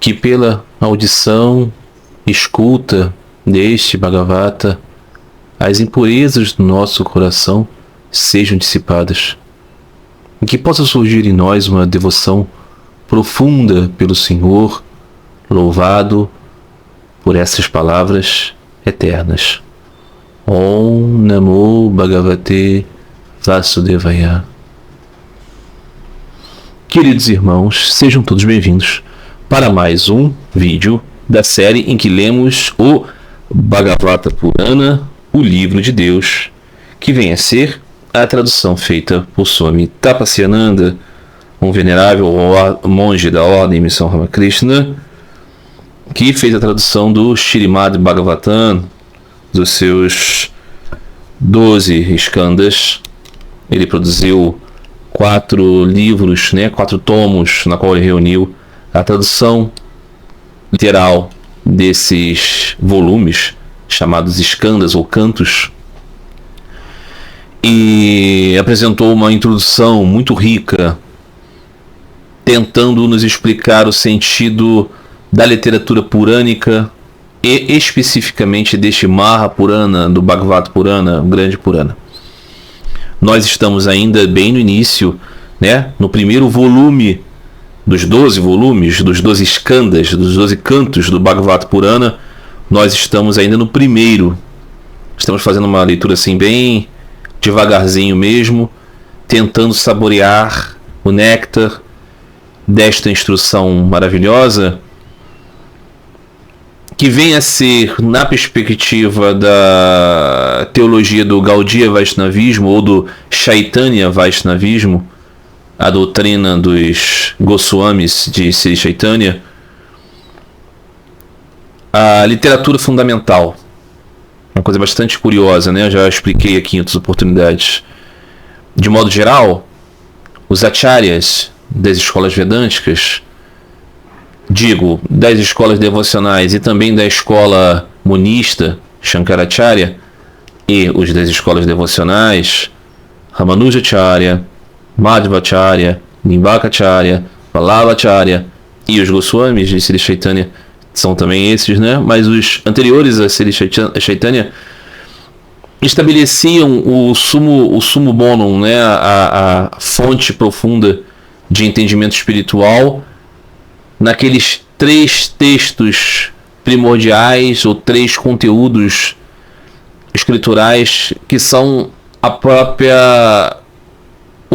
Que pela audição, escuta deste Bhagavata, as impurezas do nosso coração sejam dissipadas. E que possa surgir em nós uma devoção profunda pelo Senhor, louvado por essas palavras eternas. Om Namo Bhagavate Vasudevaya. Queridos irmãos, sejam todos bem-vindos para mais um vídeo da série em que lemos o Bhagavata Purana, o livro de Deus, que vem a ser a tradução feita por Swami Tapasyananda, um venerável monge da Ordem Missão Ramakrishna, que fez a tradução do Śrīmad Bhagavatam, dos seus 12 skandhas. Ele produziu 4 livros, 4 tomos, na qual ele reuniu a tradução literal desses volumes, chamados skandhas ou cantos, e apresentou uma introdução muito rica, tentando nos explicar o sentido da literatura purânica e especificamente deste Mahapurana, do Bhagavata Purana, o grande Purana. Nós estamos ainda bem no início, no primeiro volume dos 12 volumes, dos 12 skandhas, dos 12 cantos do Bhagavata Purana. Nós estamos ainda no primeiro. Estamos fazendo uma leitura assim bem devagarzinho mesmo, tentando saborear o néctar desta instrução maravilhosa, que vem a ser, na perspectiva da teologia do Gaudiya Vaishnavismo ou do Chaitanya Vaishnavismo, a doutrina dos Goswamis de Sri Chaitanya, a literatura fundamental. Uma coisa bastante curiosa, Eu já expliquei aqui em outras oportunidades. De modo geral, os acharyas das escolas vedânticas, das escolas devocionais e também da escola monista, Shankaracharya, e os das escolas devocionais, Ramanujacharya, Madhvacharya, Nimbakacharya, Vallabhacharya e os Goswamis de Sri Chaitanya são também esses, Mas os anteriores a Sri Chaitanya estabeleciam o sumo bonum, a fonte profunda de entendimento espiritual naqueles 3 textos primordiais ou 3 conteúdos escriturais que são o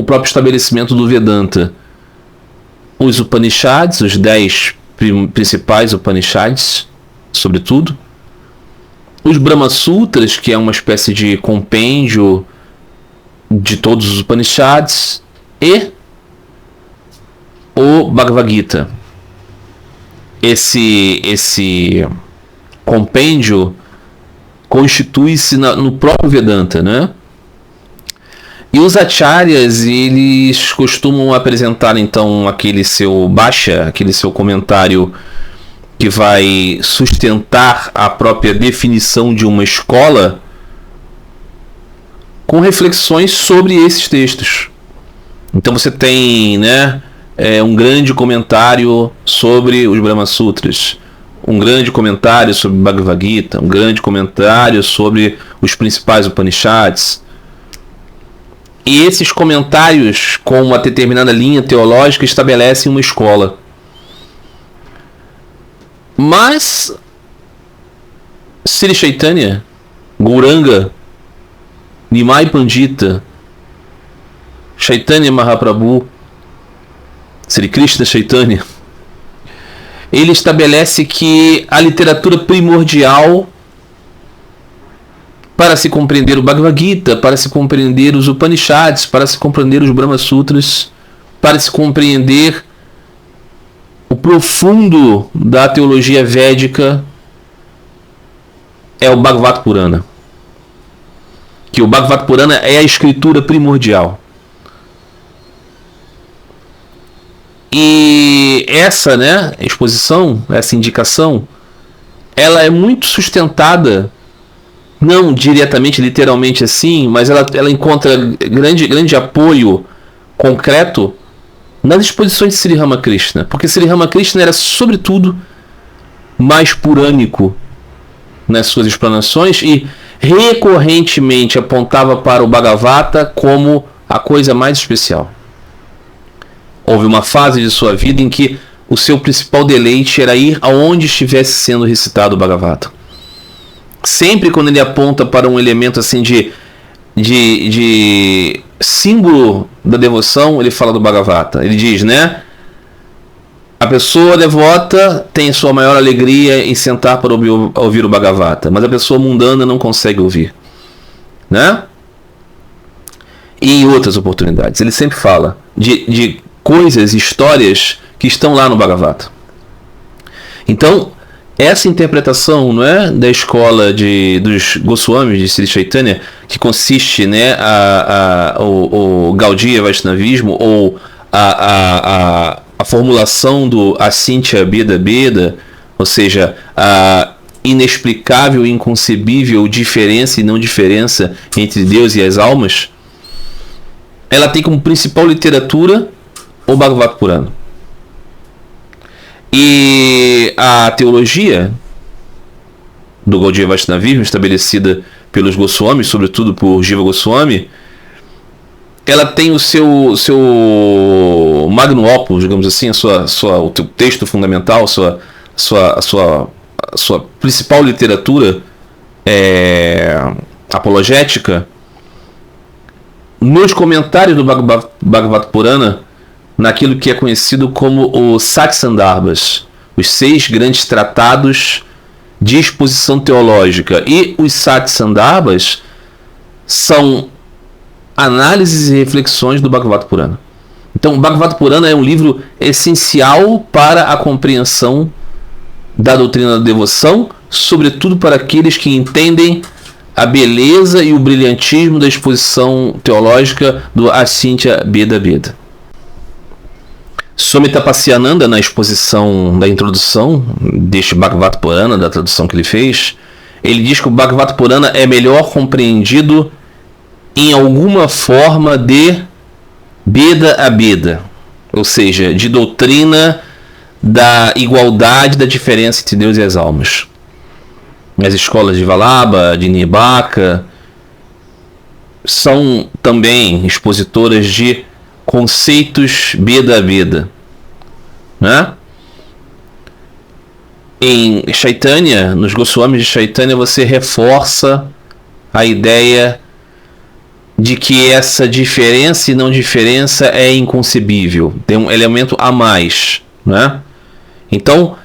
próprio estabelecimento do Vedanta. Os Upanishads, os 10 principais Upanishads, sobretudo. Os Brahma Sutras, que é uma espécie de compêndio de todos os Upanishads. E o Bhagavad Gita. Esse compêndio constitui-se no próprio Vedanta, E os acharyas, eles costumam apresentar então aquele seu bhashya, aquele seu comentário que vai sustentar a própria definição de uma escola, com reflexões sobre esses textos. Então você tem, um grande comentário sobre os Brahma Sutras, um grande comentário sobre Bhagavad Gita, um grande comentário sobre os principais Upanishads. E esses comentários, com uma determinada linha teológica, estabelecem uma escola. Mas Sri Chaitanya, Gauranga, Nimai Pandita, Chaitanya Mahaprabhu, Sri Krishna Chaitanya, ele estabelece que a literatura primordial para se compreender o Bhagavad Gita, para se compreender os Upanishads, para se compreender os Brahma Sutras, para se compreender o profundo da teologia védica, é o Bhagavata Purana. Que o Bhagavata Purana é a escritura primordial. E essa, exposição, essa indicação, ela é muito sustentada, não diretamente, literalmente assim, mas ela encontra grande apoio concreto nas exposições de Sri Ramakrishna, porque Sri Ramakrishna era, sobretudo, mais purânico nas suas explanações e recorrentemente apontava para o Bhagavata como a coisa mais especial. Houve uma fase de sua vida em que o seu principal deleite era ir aonde estivesse sendo recitado o Bhagavata. Sempre quando ele aponta para um elemento assim de símbolo da devoção, ele fala do Bhagavata. Ele diz, né? A pessoa devota tem sua maior alegria em sentar para ouvir o Bhagavata, mas a pessoa mundana não consegue ouvir, né? E em outras oportunidades. Ele sempre fala de coisas, histórias que estão lá no Bhagavata. Então, essa interpretação, não é, da escola dos Goswamis de Sri Chaitanya, que consiste, né, o Gaudiya Vaishnavismo, ou a formulação do Acintya Beda Beda, ou seja, a inexplicável e inconcebível diferença e não diferença entre Deus e as almas, ela tem como principal literatura o Bhagavata Purana. E a teologia do Gaudiya Vaishnavismo, estabelecida pelos Goswamis, sobretudo por Jiva Goswami, ela tem o seu magnum opus, digamos assim, o teu texto fundamental, a sua principal literatura apologética, nos comentários do Bhagavata Purana, naquilo que é conhecido como os Satsandarbhas, os 6 grandes tratados de exposição teológica. E os Satsandarbhas são análises e reflexões do Bhagavata Purana. Então, o Bhagavata Purana é um livro essencial para a compreensão da doutrina da devoção, sobretudo para aqueles que entendem a beleza e o brilhantismo da exposição teológica do Acintya Beda Beda. Swami Tapasyananda, na exposição da introdução deste Bhagavata Purana, da tradução que ele fez, ele diz que o Bhagavata Purana é melhor compreendido em alguma forma de Beda a Beda, ou seja, de doutrina da igualdade, da diferença entre Deus e as almas. As escolas de Vallabha, de Nibaka, são também expositoras de conceitos Beda a Beda, né? Em Chaitanya, nos Goswamis de Chaitanya, você reforça a ideia de que essa diferença e não diferença é inconcebível, tem um elemento a mais, né? Então,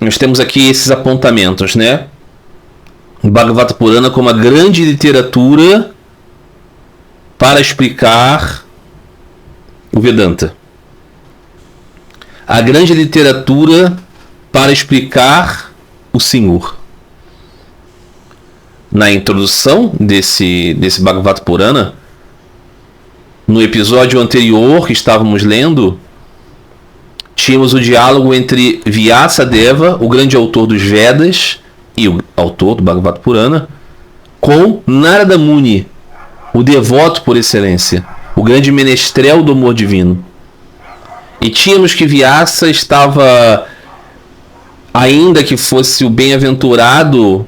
nós temos aqui esses apontamentos, né? O Bhagavata Purana como a grande literatura para explicar o Vedanta. A grande literatura para explicar o Senhor. Na introdução desse Bhagavata Purana, no episódio anterior que estávamos lendo, tínhamos o diálogo entre Vyasadeva, o grande autor dos Vedas e o autor do Bhagavata Purana, com Narada Muni, o devoto por excelência, o grande menestrel do amor divino. E tínhamos que Vyasa estava, ainda que fosse o bem-aventurado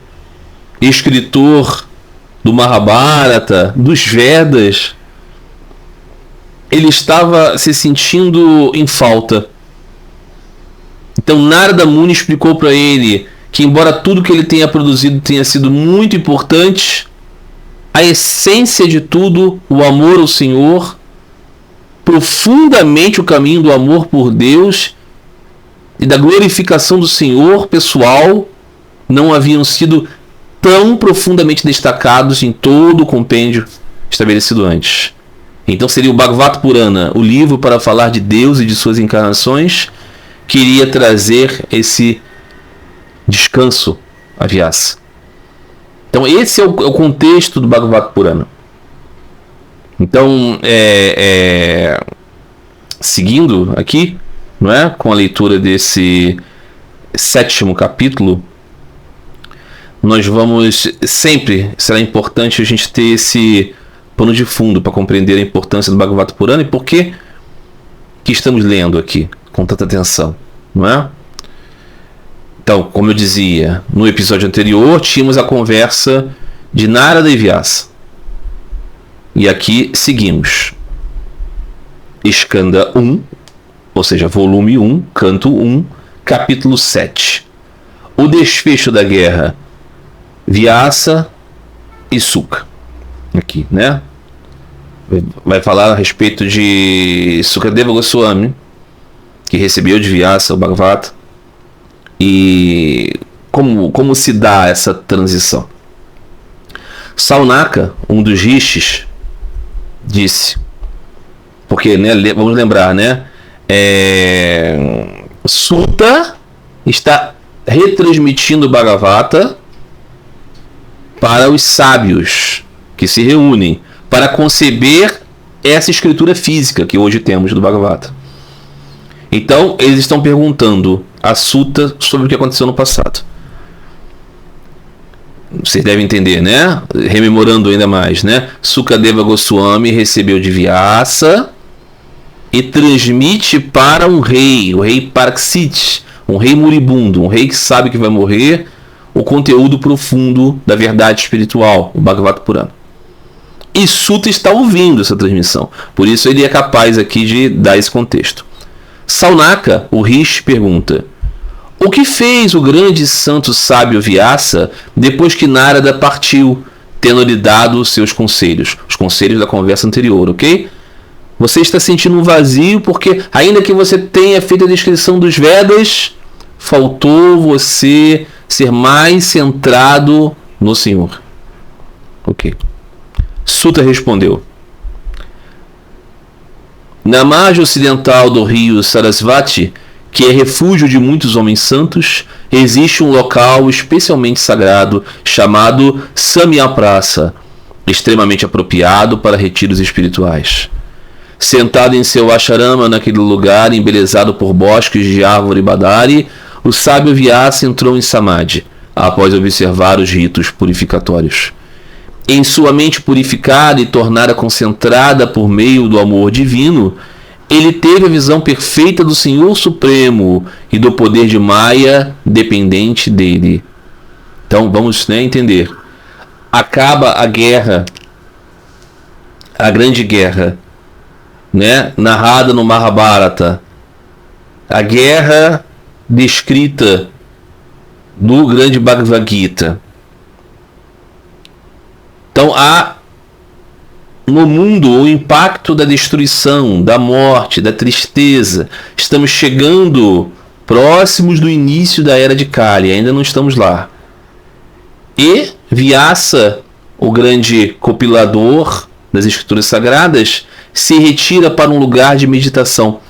escritor do Mahabharata, dos Vedas, ele estava se sentindo em falta. Então Narada Muni explicou para ele que, embora tudo que ele tenha produzido tenha sido muito importante, a essência de tudo, o amor ao Senhor, profundamente o caminho do amor por Deus e da glorificação do Senhor pessoal, não haviam sido tão profundamente destacados em todo o compêndio estabelecido antes. Então seria o Bhagavata Purana, o livro para falar de Deus e de suas encarnações, que iria trazer esse descanso a Vyasa. Então esse é o contexto do Bhagavata Purana. Então, seguindo aqui, não é, com a leitura desse 7º capítulo, nós vamos sempre, será importante a gente ter esse pano de fundo para compreender a importância do Bhagavata Purana e por que que estamos lendo aqui com tanta atenção, não é? Então, como eu dizia, no episódio anterior tínhamos a conversa de Narada e Vyasa. E aqui seguimos. Skanda 1, ou seja, volume 1, canto 1, capítulo 7. O desfecho da guerra, Vyasa e Suka. Aqui, né? Vai falar a respeito de Sukadeva Goswami, que recebeu de Vyasa o Bhagavata, e como se dá essa transição. Saunaka, um dos rishis, disse, porque, né, vamos lembrar, né, Suta está retransmitindo o Bhagavata para os sábios que se reúnem para conceber essa escritura física que hoje temos do Bhagavata. Então, eles estão perguntando a Suta sobre o que aconteceu no passado. Vocês devem entender, né? Rememorando ainda mais, né? Sukadeva Goswami recebeu de Vyasa e transmite para um rei, o rei Parikshit, um rei moribundo, um rei que sabe que vai morrer, o conteúdo profundo da verdade espiritual, o Bhagavata Purana. E Suta está ouvindo essa transmissão, por isso ele é capaz aqui de dar esse contexto. Saunaka, o rishi, pergunta: o que fez o grande santo sábio Vyasa depois que Narada partiu, tendo-lhe dado os seus conselhos? Os conselhos da conversa anterior, ok? Você está sentindo um vazio porque, ainda que você tenha feito a descrição dos Vedas, faltou você ser mais centrado no Senhor. Ok. Suta respondeu: na margem ocidental do rio Sarasvati, que é refúgio de muitos homens santos, existe um local especialmente sagrado chamado Samyaprasa, extremamente apropriado para retiros espirituais. Sentado em seu ashrama naquele lugar, embelezado por bosques de árvore badari, o sábio Vyasa entrou em samadhi, após observar os ritos purificatórios. Em sua mente purificada e tornada concentrada por meio do amor divino, ele teve a visão perfeita do Senhor Supremo e do poder de Maya dependente dele. Então vamos, né, entender. Acaba a guerra, a grande guerra, né, narrada no Mahabharata, a guerra descrita no grande Bhagavad Gita. Então há no mundo o impacto da destruição, da morte, da tristeza. Estamos chegando próximos do início da era de Kali, ainda não estamos lá. E Vyasa, o grande compilador das escrituras sagradas, se retira para um lugar de meditação.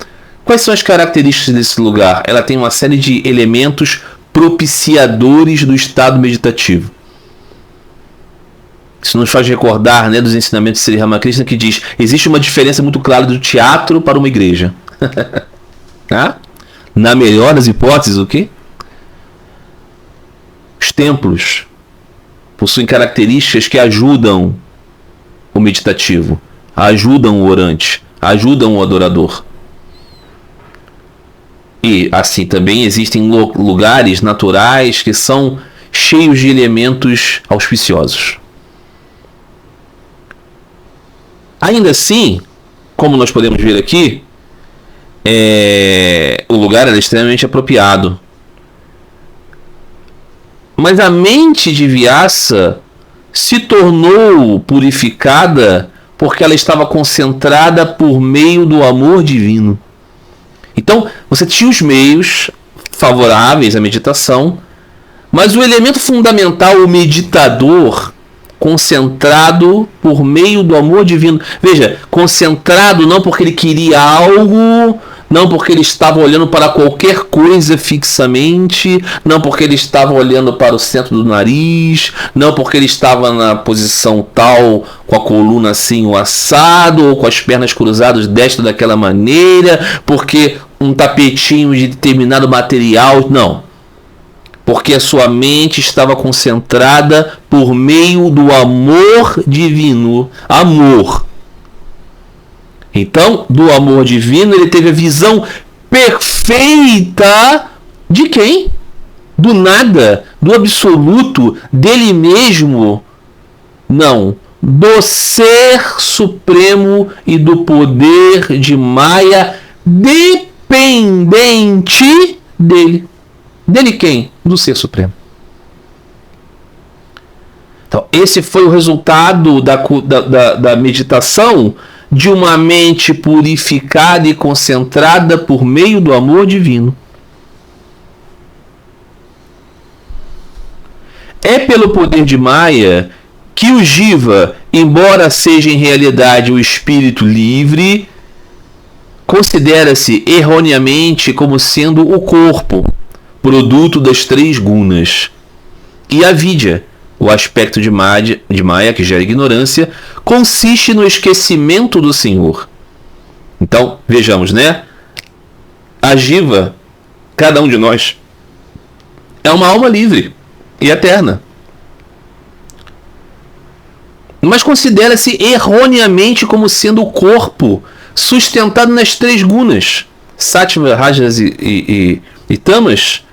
Quais são as características desse lugar? Ela tem uma série de elementos propiciadores do estado meditativo. Isso nos faz recordar, né, dos ensinamentos de Sri Ramakrishna, que diz: existe uma diferença muito clara do teatro para uma igreja. Tá? Na melhor das hipóteses, o quê? Os templos possuem características que ajudam o meditativo, ajudam o orante, ajudam o adorador. E assim também existem lugares naturais que são cheios de elementos auspiciosos. Ainda assim, como nós podemos ver aqui, o lugar era extremamente apropriado. Mas a mente de Vyasa se tornou purificada porque ela estava concentrada por meio do amor divino. Então, você tinha os meios favoráveis à meditação, mas o elemento fundamental, o meditador, concentrado por meio do amor divino. Veja, concentrado não porque ele queria algo, não porque ele estava olhando para qualquer coisa fixamente, não porque ele estava olhando para o centro do nariz, não porque ele estava na posição tal, com a coluna assim, o assado, ou com as pernas cruzadas desta daquela maneira, porque um tapetinho de determinado material, não. Porque a sua mente estava concentrada por meio do amor divino. Amor. Então, do amor divino, ele teve a visão perfeita de quem? Do nada, do absoluto, dele mesmo. Não, do ser supremo e do poder de Maya dependente dele. Dele quem? Do ser supremo. Então, esse foi o resultado da meditação de uma mente purificada e concentrada por meio do amor divino. É pelo poder de Maya que o Jiva, embora seja em realidade o espírito livre, considera-se erroneamente como sendo o corpo, produto das 3 gunas. E a vidya, o aspecto de Maya, que gera ignorância, consiste no esquecimento do Senhor. Então, vejamos, né? A Jiva, cada um de nós, é uma alma livre e eterna. Mas considera-se erroneamente como sendo o corpo sustentado nas 3 gunas, Sattva, Rajas e Tamas,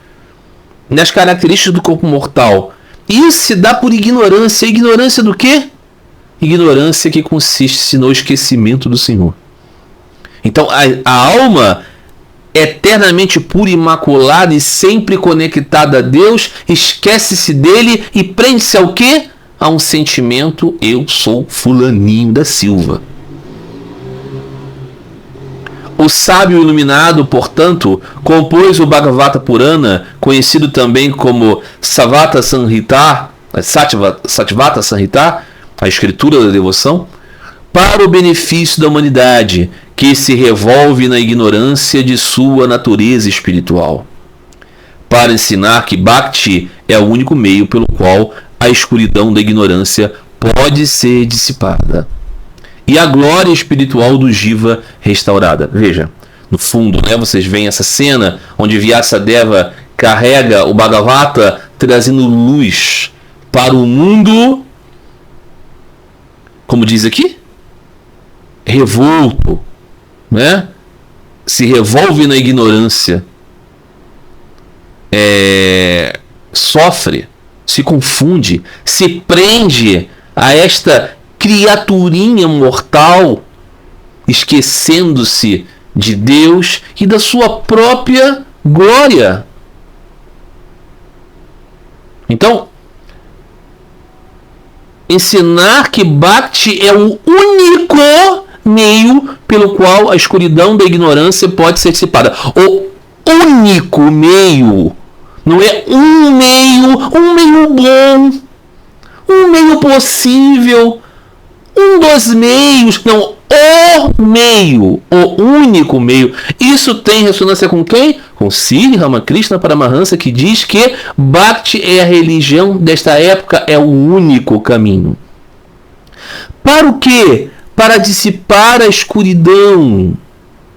nas características do corpo mortal. Isso se dá por ignorância. Ignorância do quê? Ignorância que consiste no esquecimento do Senhor. Então, a alma eternamente pura, imaculada e sempre conectada a Deus, esquece-se dele e prende-se ao quê? A um sentimento: eu sou fulaninho da Silva. O sábio iluminado, portanto, compôs o Bhagavata Purana, conhecido também como Satvata Samhita, a escritura da devoção, para o benefício da humanidade, que se revolve na ignorância de sua natureza espiritual, para ensinar que Bhakti é o único meio pelo qual a escuridão da ignorância pode ser dissipada e a glória espiritual do Jiva restaurada. Veja, no fundo, né, vocês veem essa cena onde Vyasadeva carrega o Bhagavata trazendo luz para o mundo, como diz aqui, revolto, né? Se revolve na ignorância, sofre, se confunde, se prende a esta criaturinha mortal, esquecendo-se de Deus e da sua própria glória. Então, ensinar que Bhakti é o único meio pelo qual a escuridão da ignorância pode ser dissipada. O único meio. Não é um meio bom, um meio possível, um dos meios, não, o meio, o único meio. Isso tem ressonância com quem? Com Sri Ramakrishna Paramahansa, que diz que Bhakti é a religião desta época, é o único caminho. Para o quê? Para dissipar a escuridão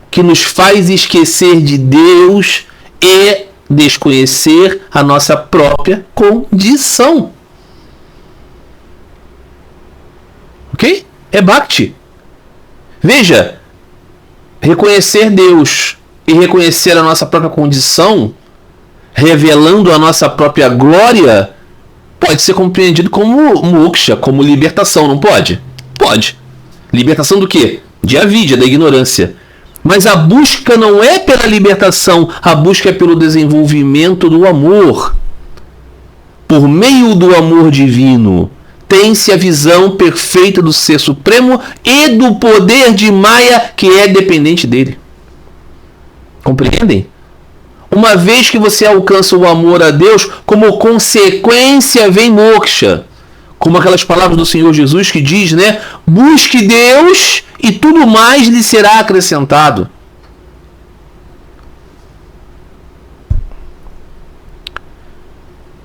que nos faz esquecer de Deus e desconhecer a nossa própria condição. Ok? É Bhakti. Veja, reconhecer Deus e reconhecer a nossa própria condição, revelando a nossa própria glória, pode ser compreendido como moksha, como libertação, não pode? Pode. Libertação do quê? De avidya, da ignorância. Mas a busca não é pela libertação, a busca é pelo desenvolvimento do amor. Por meio do amor divino, tem-se a visão perfeita do Ser Supremo e do poder de Maya, que é dependente dele. Compreendem? Uma vez que você alcança o amor a Deus, como consequência vem moksha. Como aquelas palavras do Senhor Jesus que diz, né? Busque Deus e tudo mais lhe será acrescentado.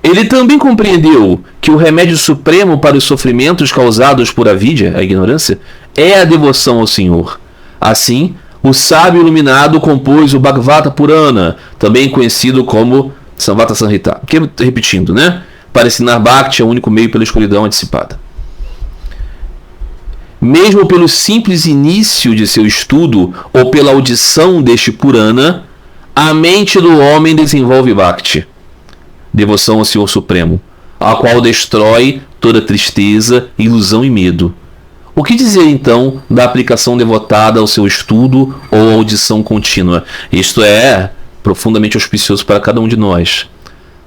Ele também compreendeu que o remédio supremo para os sofrimentos causados por avidya, a ignorância, é a devoção ao Senhor. Assim, o sábio iluminado compôs o Bhagavata Purana, também conhecido como Satvata Samhita. Repetindo, né? Para ensinar Bhakti é o único meio pela escuridão dissipada. mesmo pelo simples início de seu estudo ou pela audição deste Purana, a mente do homem desenvolve Bhakti, devoção ao Senhor Supremo, a qual destrói toda tristeza, ilusão e medo. O que dizer então da aplicação devotada ao seu estudo ou audição contínua? Isto é profundamente auspicioso para cada um de nós.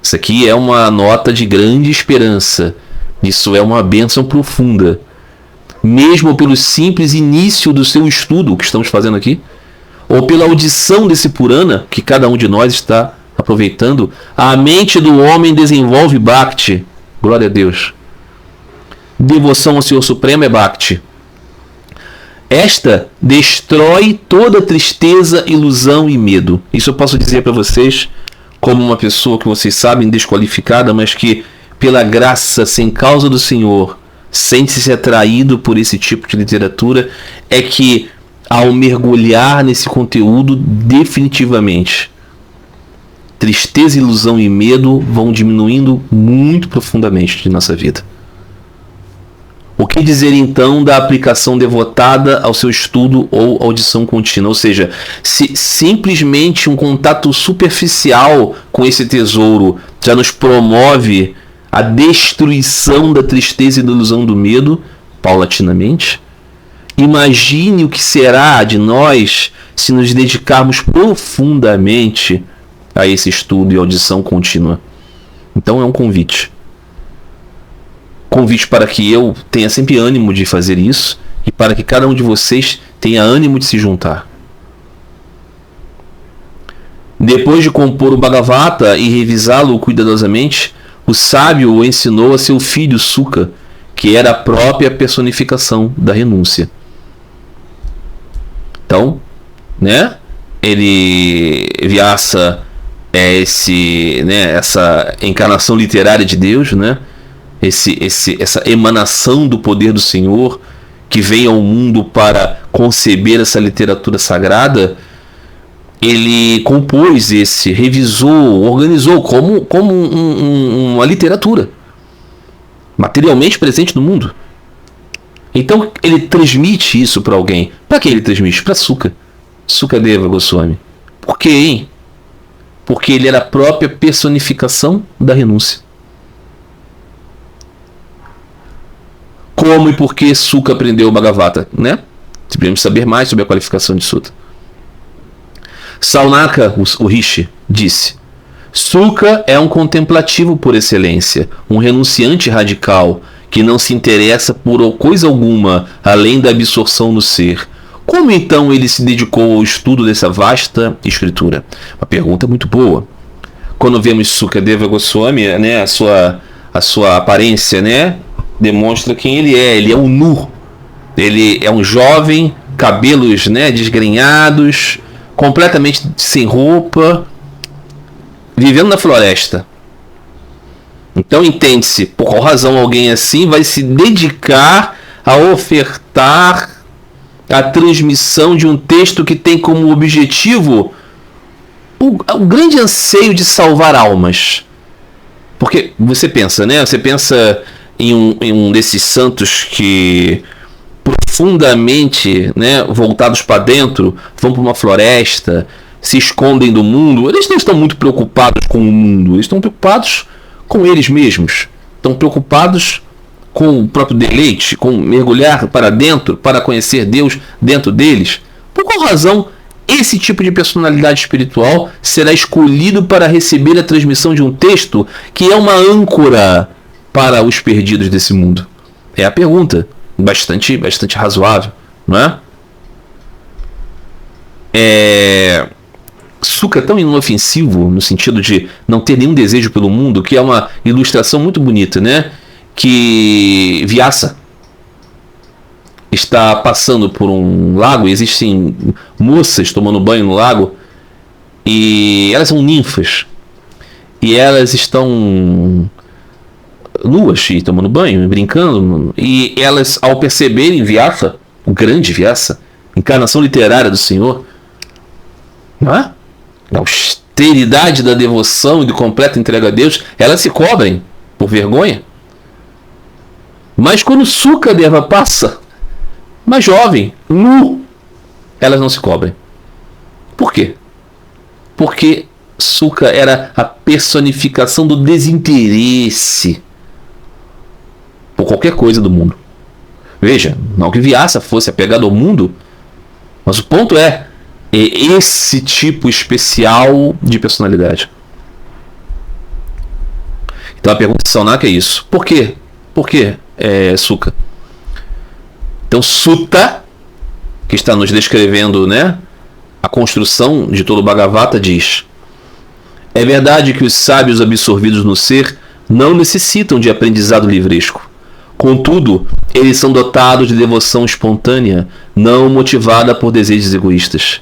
Isso aqui é uma nota de grande esperança. Isso é uma bênção profunda. Mesmo pelo simples início do seu estudo, que estamos fazendo aqui, ou pela audição desse Purana, que cada um de nós está aproveitando, a mente do homem desenvolve Bhakti. Glória a Deus. Devoção ao Senhor Supremo é Bhakti. Esta destrói toda tristeza, ilusão e medo. Isso eu posso dizer para vocês, como uma pessoa que vocês sabem, desqualificada, mas que, pela graça, sem causa do Senhor, sente-se atraído por esse tipo de literatura, é que, ao mergulhar nesse conteúdo, definitivamente, tristeza, ilusão e medo vão diminuindo muito profundamente de nossa vida. O que dizer então da aplicação devotada ao seu estudo ou audição contínua? Ou seja, se simplesmente um contato superficial com esse tesouro já nos promove a destruição da tristeza e da ilusão do medo, paulatinamente, imagine o que será de nós se nos dedicarmos profundamente a esse estudo e audição contínua. Então é um convite. Convite para que eu tenha sempre ânimo de fazer isso e para que cada um de vocês tenha ânimo de se juntar. Depois de compor o Bhagavata e revisá-lo cuidadosamente, o sábio o ensinou a seu filho Sukha, que era a própria personificação da renúncia. Então, Vyasa é essa encarnação literária de Deus, essa emanação do poder do Senhor que vem ao mundo para conceber essa literatura sagrada. Ele compôs revisou, organizou como uma literatura materialmente presente no mundo. Então ele transmite isso para alguém. Para quem ele transmite? Para Sukadeva Goswami. Por quê, hein? Porque ele era a própria personificação da renúncia. Como e por que Sukha aprendeu o Bhagavata, Devemos saber mais sobre a qualificação de Sutta. Saunaka, o Rishi, disse: Sukha é um contemplativo por excelência, um renunciante radical, que não se interessa por coisa alguma além da absorção no ser. Como então ele se dedicou ao estudo dessa vasta escritura? Uma pergunta muito boa. Quando vemos Sukadeva Goswami, a sua aparência, demonstra quem ele é. Ele é um nu. Ele é um jovem, cabelos desgrenhados, completamente sem roupa, vivendo na floresta. Então entende-se por qual razão alguém assim vai se dedicar a ofertar a transmissão de um texto que tem como objetivo o grande anseio de salvar almas. Porque você pensa, Você pensa em um desses santos que profundamente voltados para dentro, vão para uma floresta, se escondem do mundo. Eles não estão muito preocupados com o mundo, eles estão preocupados com eles mesmos, estão preocupados com o próprio deleite, com mergulhar para dentro, para conhecer Deus dentro deles. Por qual razão esse tipo de personalidade espiritual será escolhido para receber a transmissão de um texto que é uma âncora para os perdidos desse mundo? É a pergunta, bastante razoável, não é? Sukha é tão inofensivo no sentido de não ter nenhum desejo pelo mundo, que é uma ilustração muito bonita, que Vyasa está passando por um lago, existem moças tomando banho no lago, e elas são ninfas, e elas estão nuas e tomando banho, brincando, e elas, ao perceberem Vyasa, o grande Vyasa, encarnação literária do Senhor, a austeridade da devoção e de completa entrega a Deus, elas se cobrem por vergonha. Mas quando Sukadeva passa, mais jovem, nu, elas não se cobrem. Por quê? Porque Suka era a personificação do desinteresse por qualquer coisa do mundo. Veja, não que Vyasa fosse apegado ao mundo, mas o ponto é esse tipo especial de personalidade. Então a pergunta de Saunaka é isso. Por quê? Por que Suka? Então Sutta, que está nos descrevendo, né, a construção de todo o Bhagavata, diz: é verdade que os sábios absorvidos no ser não necessitam de aprendizado livresco. Contudo, eles são dotados de devoção espontânea, não motivada por desejos egoístas.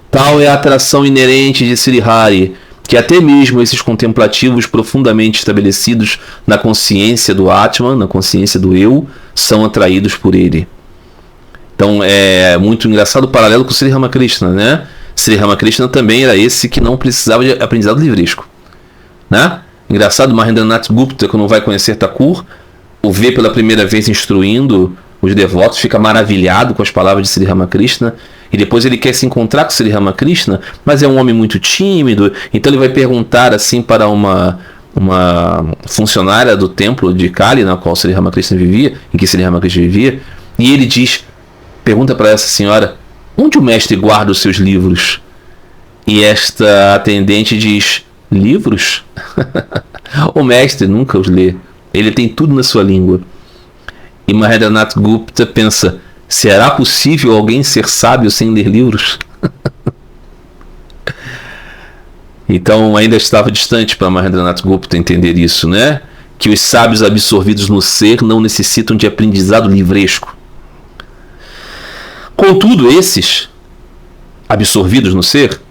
Tal é a atração inerente de Srihari, que até mesmo esses contemplativos profundamente estabelecidos na consciência do Atman, na consciência do eu, são atraídos por ele. Então é muito engraçado o paralelo com o Sri Ramakrishna, né? Sri Ramakrishna também era esse que não precisava de aprendizado livresco, né? Engraçado, Mahendranath Gupta, quando vai conhecer Thakur, o vê pela primeira vez instruindo os devotos, fica maravilhado com as palavras de Sri Ramakrishna, e depois ele quer se encontrar com Sri Ramakrishna, mas é um homem muito tímido, então ele vai perguntar assim para uma funcionária do templo de Kali, na qual Sri Ramakrishna vivia, em que Sri Ramakrishna vivia, e ele pergunta para essa senhora: onde o mestre guarda os seus livros? E esta atendente diz: livros? O mestre nunca os lê. Ele tem tudo na sua língua. E Mahendranath Gupta pensa: será possível alguém ser sábio sem ler livros? Então ainda estava distante para Mahendranath Gupta entender isso, né? Que os sábios absorvidos no ser não necessitam de aprendizado livresco. Contudo, esses absorvidos no ser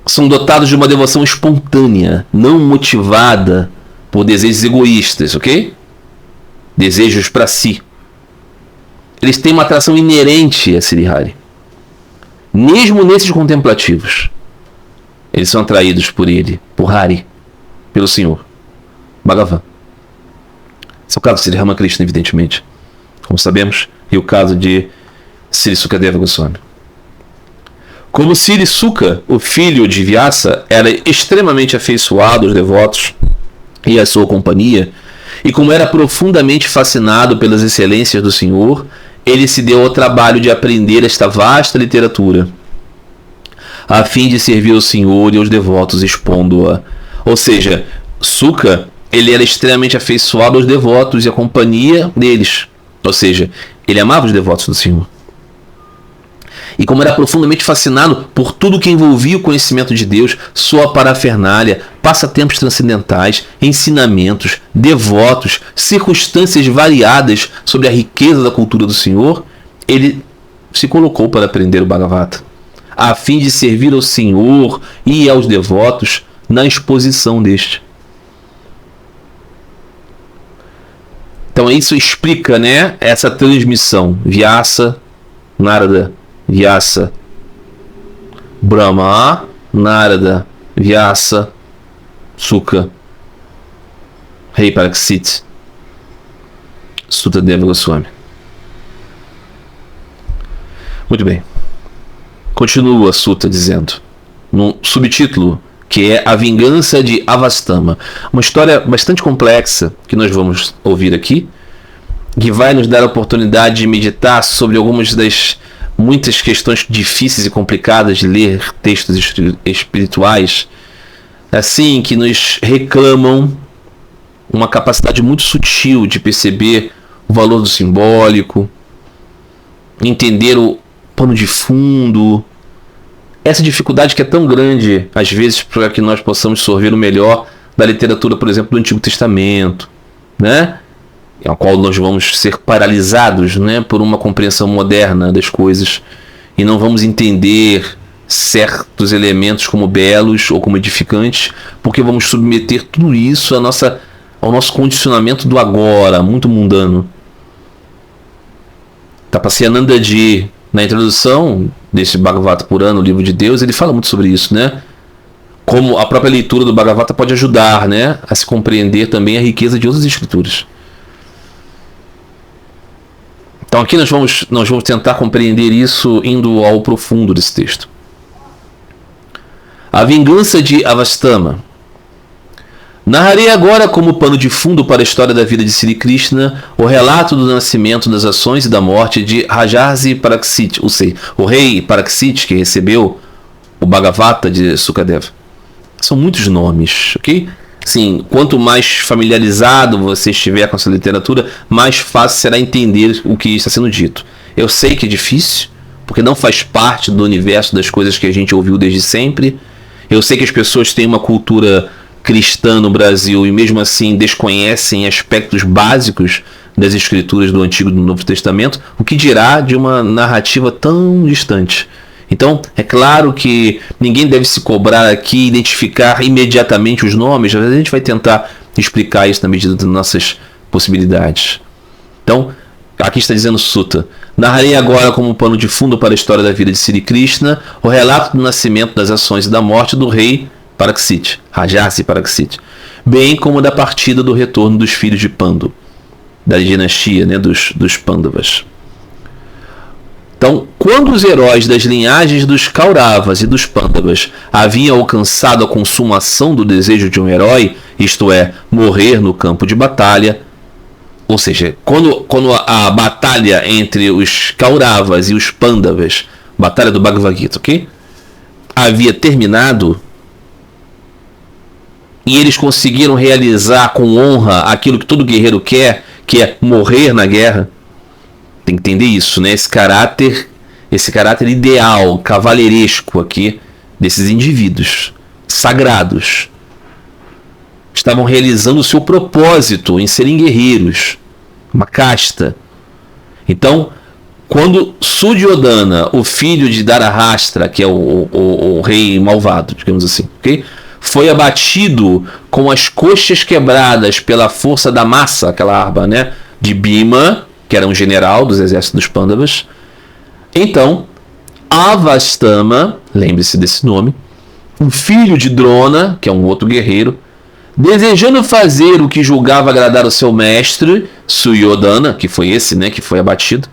são dotados de uma devoção espontânea, não motivada por desejos egoístas, ok? Desejos para si. Eles têm uma atração inerente a Srihari. Mesmo nesses contemplativos, eles são atraídos por ele, por Hari, pelo Senhor, Bhagavan. Esse é o caso de Sri Ramakrishna, evidentemente, como sabemos, e o caso de Sri Sukadeva Goswami. Como Sri Suka, o filho de Vyasa, era extremamente afeiçoado aos devotos e à sua companhia, e como era profundamente fascinado pelas excelências do Senhor, ele se deu ao trabalho de aprender esta vasta literatura, a fim de servir ao Senhor e aos devotos expondo-a. Ou seja, Suka, ele era extremamente afeiçoado aos devotos e à companhia deles. Ou seja, ele amava os devotos do Senhor. E como era profundamente fascinado por tudo que envolvia o conhecimento de Deus, sua parafernália, passatempos transcendentais, ensinamentos, devotos, circunstâncias variadas sobre a riqueza da cultura do Senhor, ele se colocou para aprender o Bhagavata, a fim de servir ao Senhor e aos devotos na exposição deste. Então isso explica, né, essa transmissão. Vyasa, Narada, Vyasa, Brahma, Narada, Vyasa, Suka, Rei Pariksit, Sutadeva Goswami. Muito bem. Continua Sutta dizendo, num subtítulo, que é A Vingança de Avastama. Uma história bastante complexa que nós vamos ouvir aqui, que vai nos dar a oportunidade de meditar sobre algumas das muitas questões difíceis e complicadas de ler textos espirituais, assim, que nos reclamam uma capacidade muito sutil de perceber o valor do simbólico, entender o pano de fundo, essa dificuldade que é tão grande, às vezes, para que nós possamos sorver o melhor da literatura, por exemplo, do Antigo Testamento, né? Ao qual nós vamos ser paralisados, né, por uma compreensão moderna das coisas e não vamos entender certos elementos como belos ou como edificantes, porque vamos submeter tudo isso ao nosso condicionamento do agora, muito mundano. Tapasya Anandaji, na introdução desse Bhagavata Purana, o livro de Deus, ele fala muito sobre isso, né? Como a própria leitura do Bhagavata pode ajudar, né, a se compreender também a riqueza de outras escrituras. Então aqui nós vamos tentar compreender isso indo ao profundo desse texto. A vingança de Avastama. Narrarei agora como pano de fundo para a história da vida de Sri Krishna o relato do nascimento, das ações e da morte de Rajarsi Paraksit, ou seja, o rei Paraksit, que recebeu o Bhagavata de Sukadeva. São muitos nomes, ok? Sim, quanto mais familiarizado você estiver com essa literatura, mais fácil será entender o que está sendo dito. Eu sei que é difícil, porque não faz parte do universo das coisas que a gente ouviu desde sempre. Eu sei que as pessoas têm uma cultura cristã no Brasil e mesmo assim desconhecem aspectos básicos das escrituras do Antigo e do Novo Testamento, o que dirá de uma narrativa tão distante. Então, é claro que ninguém deve se cobrar aqui, identificar imediatamente os nomes, a gente vai tentar explicar isso na medida das nossas possibilidades. Então, aqui está dizendo Sutta: narrarei agora como pano de fundo para a história da vida de Sri Krishna o relato do nascimento, das ações e da morte do rei Paraksit, Rajarsi Paraksit, bem como da partida do retorno dos filhos de Pandu, da dinastia, né, dos Pandavas. Então, quando os heróis das linhagens dos Kauravas e dos Pandavas haviam alcançado a consumação do desejo de um herói, isto é, morrer no campo de batalha, ou seja, quando a batalha entre os Kauravas e os Pandavas, batalha do Bhagavad Gita, ok? Havia terminado, e eles conseguiram realizar com honra aquilo que todo guerreiro quer, que é morrer na guerra. Tem que entender isso, né? Esse caráter ideal, cavaleiresco aqui, desses indivíduos sagrados. Estavam realizando o seu propósito em serem guerreiros, uma casta. Então, quando Suryodhana, o filho de Dharahashtra, que é o rei malvado, digamos assim, ok? Foi abatido com as coxas quebradas pela força da massa, aquela arma, né, de Bhima, que era um general dos exércitos dos Pandavas. Então, Avastama, lembre-se desse nome, o filho de Drona, que é um outro guerreiro, desejando fazer o que julgava agradar ao seu mestre, Suryodhana, que foi esse, né, que foi abatido,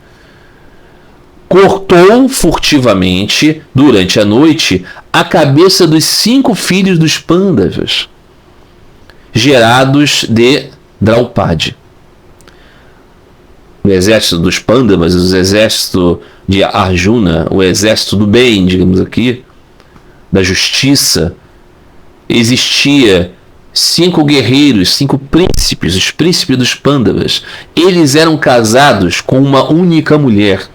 cortou furtivamente, durante a noite, a cabeça dos 5 filhos dos Pandavas, gerados de Draupadi. O exército dos Pandavas, o exército de Arjuna, o exército do bem, digamos aqui, da justiça, existia 5 guerreiros, 5 príncipes, os príncipes dos Pandavas. Eles eram casados com uma única mulher.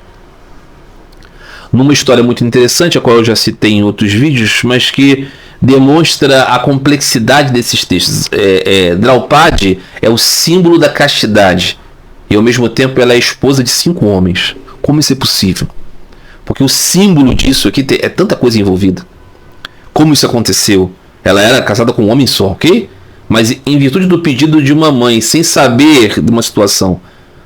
Numa história muito interessante, a qual eu já citei em outros vídeos, mas que demonstra a complexidade desses textos. Draupadi é o símbolo da castidade e ao mesmo tempo ela é esposa de 5 homens. Como isso é possível? Porque o símbolo disso aqui é tanta coisa envolvida. Como isso aconteceu? Ela era casada com um homem só, ok? Mas em virtude do pedido de uma mãe, sem saber de uma situação,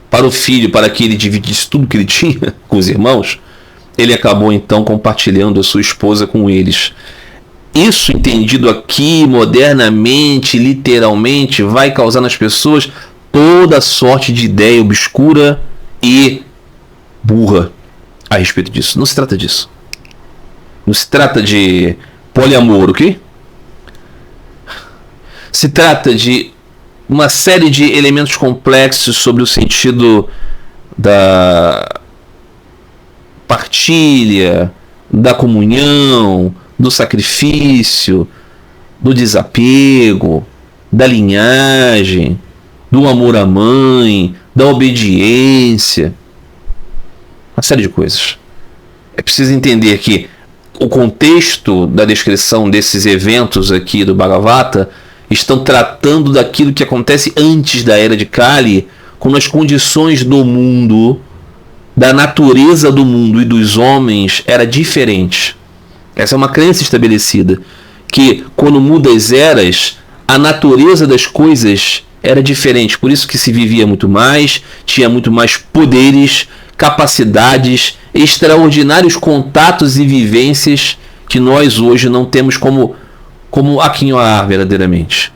para o filho, para que ele dividisse tudo que ele tinha com os irmãos, ele acabou então compartilhando a sua esposa com eles. Isso, entendido aqui modernamente, literalmente, vai causar nas pessoas toda sorte de ideia obscura e burra a respeito disso. Não se trata disso. Não se trata de poliamor, ok? Se trata de uma série de elementos complexos sobre o sentido da partilha, da comunhão, do sacrifício, do desapego, da linhagem, do amor à mãe, da obediência, uma série de coisas. É preciso entender que o contexto da descrição desses eventos aqui do Bhagavata estão tratando daquilo que acontece antes da Era de Kali, quando as condições do mundo, da natureza do mundo e dos homens era diferente. Essa é uma crença estabelecida, que quando muda as eras, a natureza das coisas era diferente. Por isso que se vivia muito mais, tinha muito mais poderes, capacidades, extraordinários contatos e vivências que nós hoje não temos como aqui em Oar, verdadeiramente.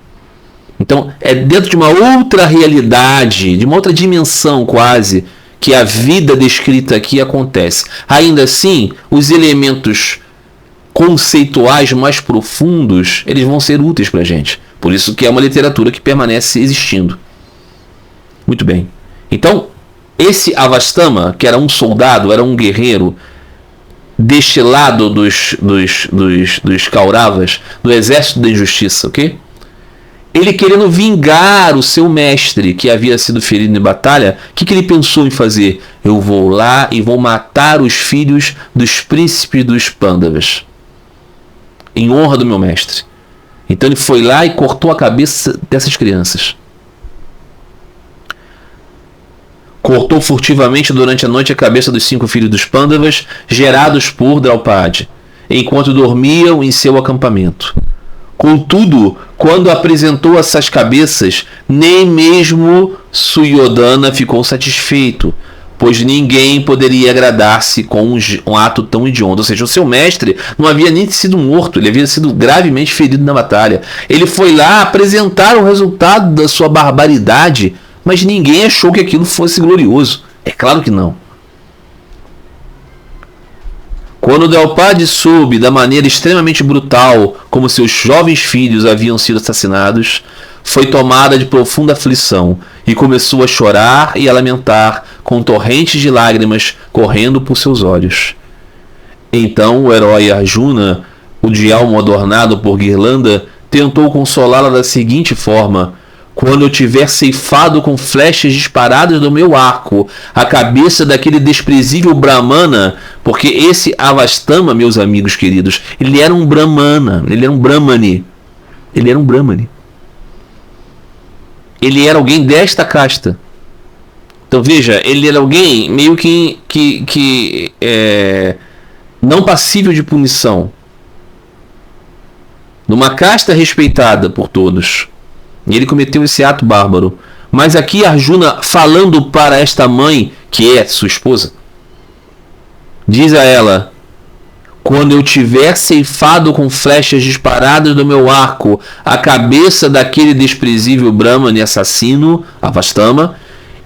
Então, é dentro de uma outra realidade, de uma outra dimensão quase, que a vida descrita aqui acontece. Ainda assim, os elementos conceituais mais profundos, eles vão ser úteis para a gente. Por isso que é uma literatura que permanece existindo. Muito bem. Então, esse Avastama, que era um soldado, era um guerreiro, deste lado dos Kauravas, do exército da injustiça, ok? Ele querendo vingar o seu mestre, que havia sido ferido em batalha, o que ele pensou em fazer? Eu vou lá e vou matar os filhos dos príncipes dos Pandavas, em honra do meu mestre. Então ele foi lá e cortou a cabeça dessas crianças. Cortou furtivamente durante a noite a cabeça dos 5 filhos dos Pandavas, gerados por Draupadi, enquanto dormiam em seu acampamento. Contudo, quando apresentou essas cabeças, nem mesmo Suryodhana ficou satisfeito, pois ninguém poderia agradar-se com um ato tão hediondo. Ou seja, o seu mestre não havia nem sido morto, ele havia sido gravemente ferido na batalha. Ele foi lá apresentar o resultado da sua barbaridade, mas ninguém achou que aquilo fosse glorioso. É claro que não. Quando Draupadi soube da maneira extremamente brutal como seus jovens filhos haviam sido assassinados, foi tomada de profunda aflição e começou a chorar e a lamentar com torrentes de lágrimas correndo por seus olhos. Então o herói Arjuna, o de almo adornado por guirlanda, tentou consolá-la da seguinte forma: quando eu tiver ceifado com flechas disparadas do meu arco a cabeça daquele desprezível Brahmana, porque esse Avastama, meus amigos queridos, ele era um Brahmana, ele era um Brahmani. Ele era um Brahmani. Ele era alguém desta casta. Então veja, ele era alguém meio que não passível de punição. Numa casta respeitada por todos. E ele cometeu esse ato bárbaro. Mas aqui Arjuna, falando para esta mãe, que é sua esposa, diz a ela: quando eu tiver ceifado com flechas disparadas do meu arco a cabeça daquele desprezível Brahmana e assassino, Avastama,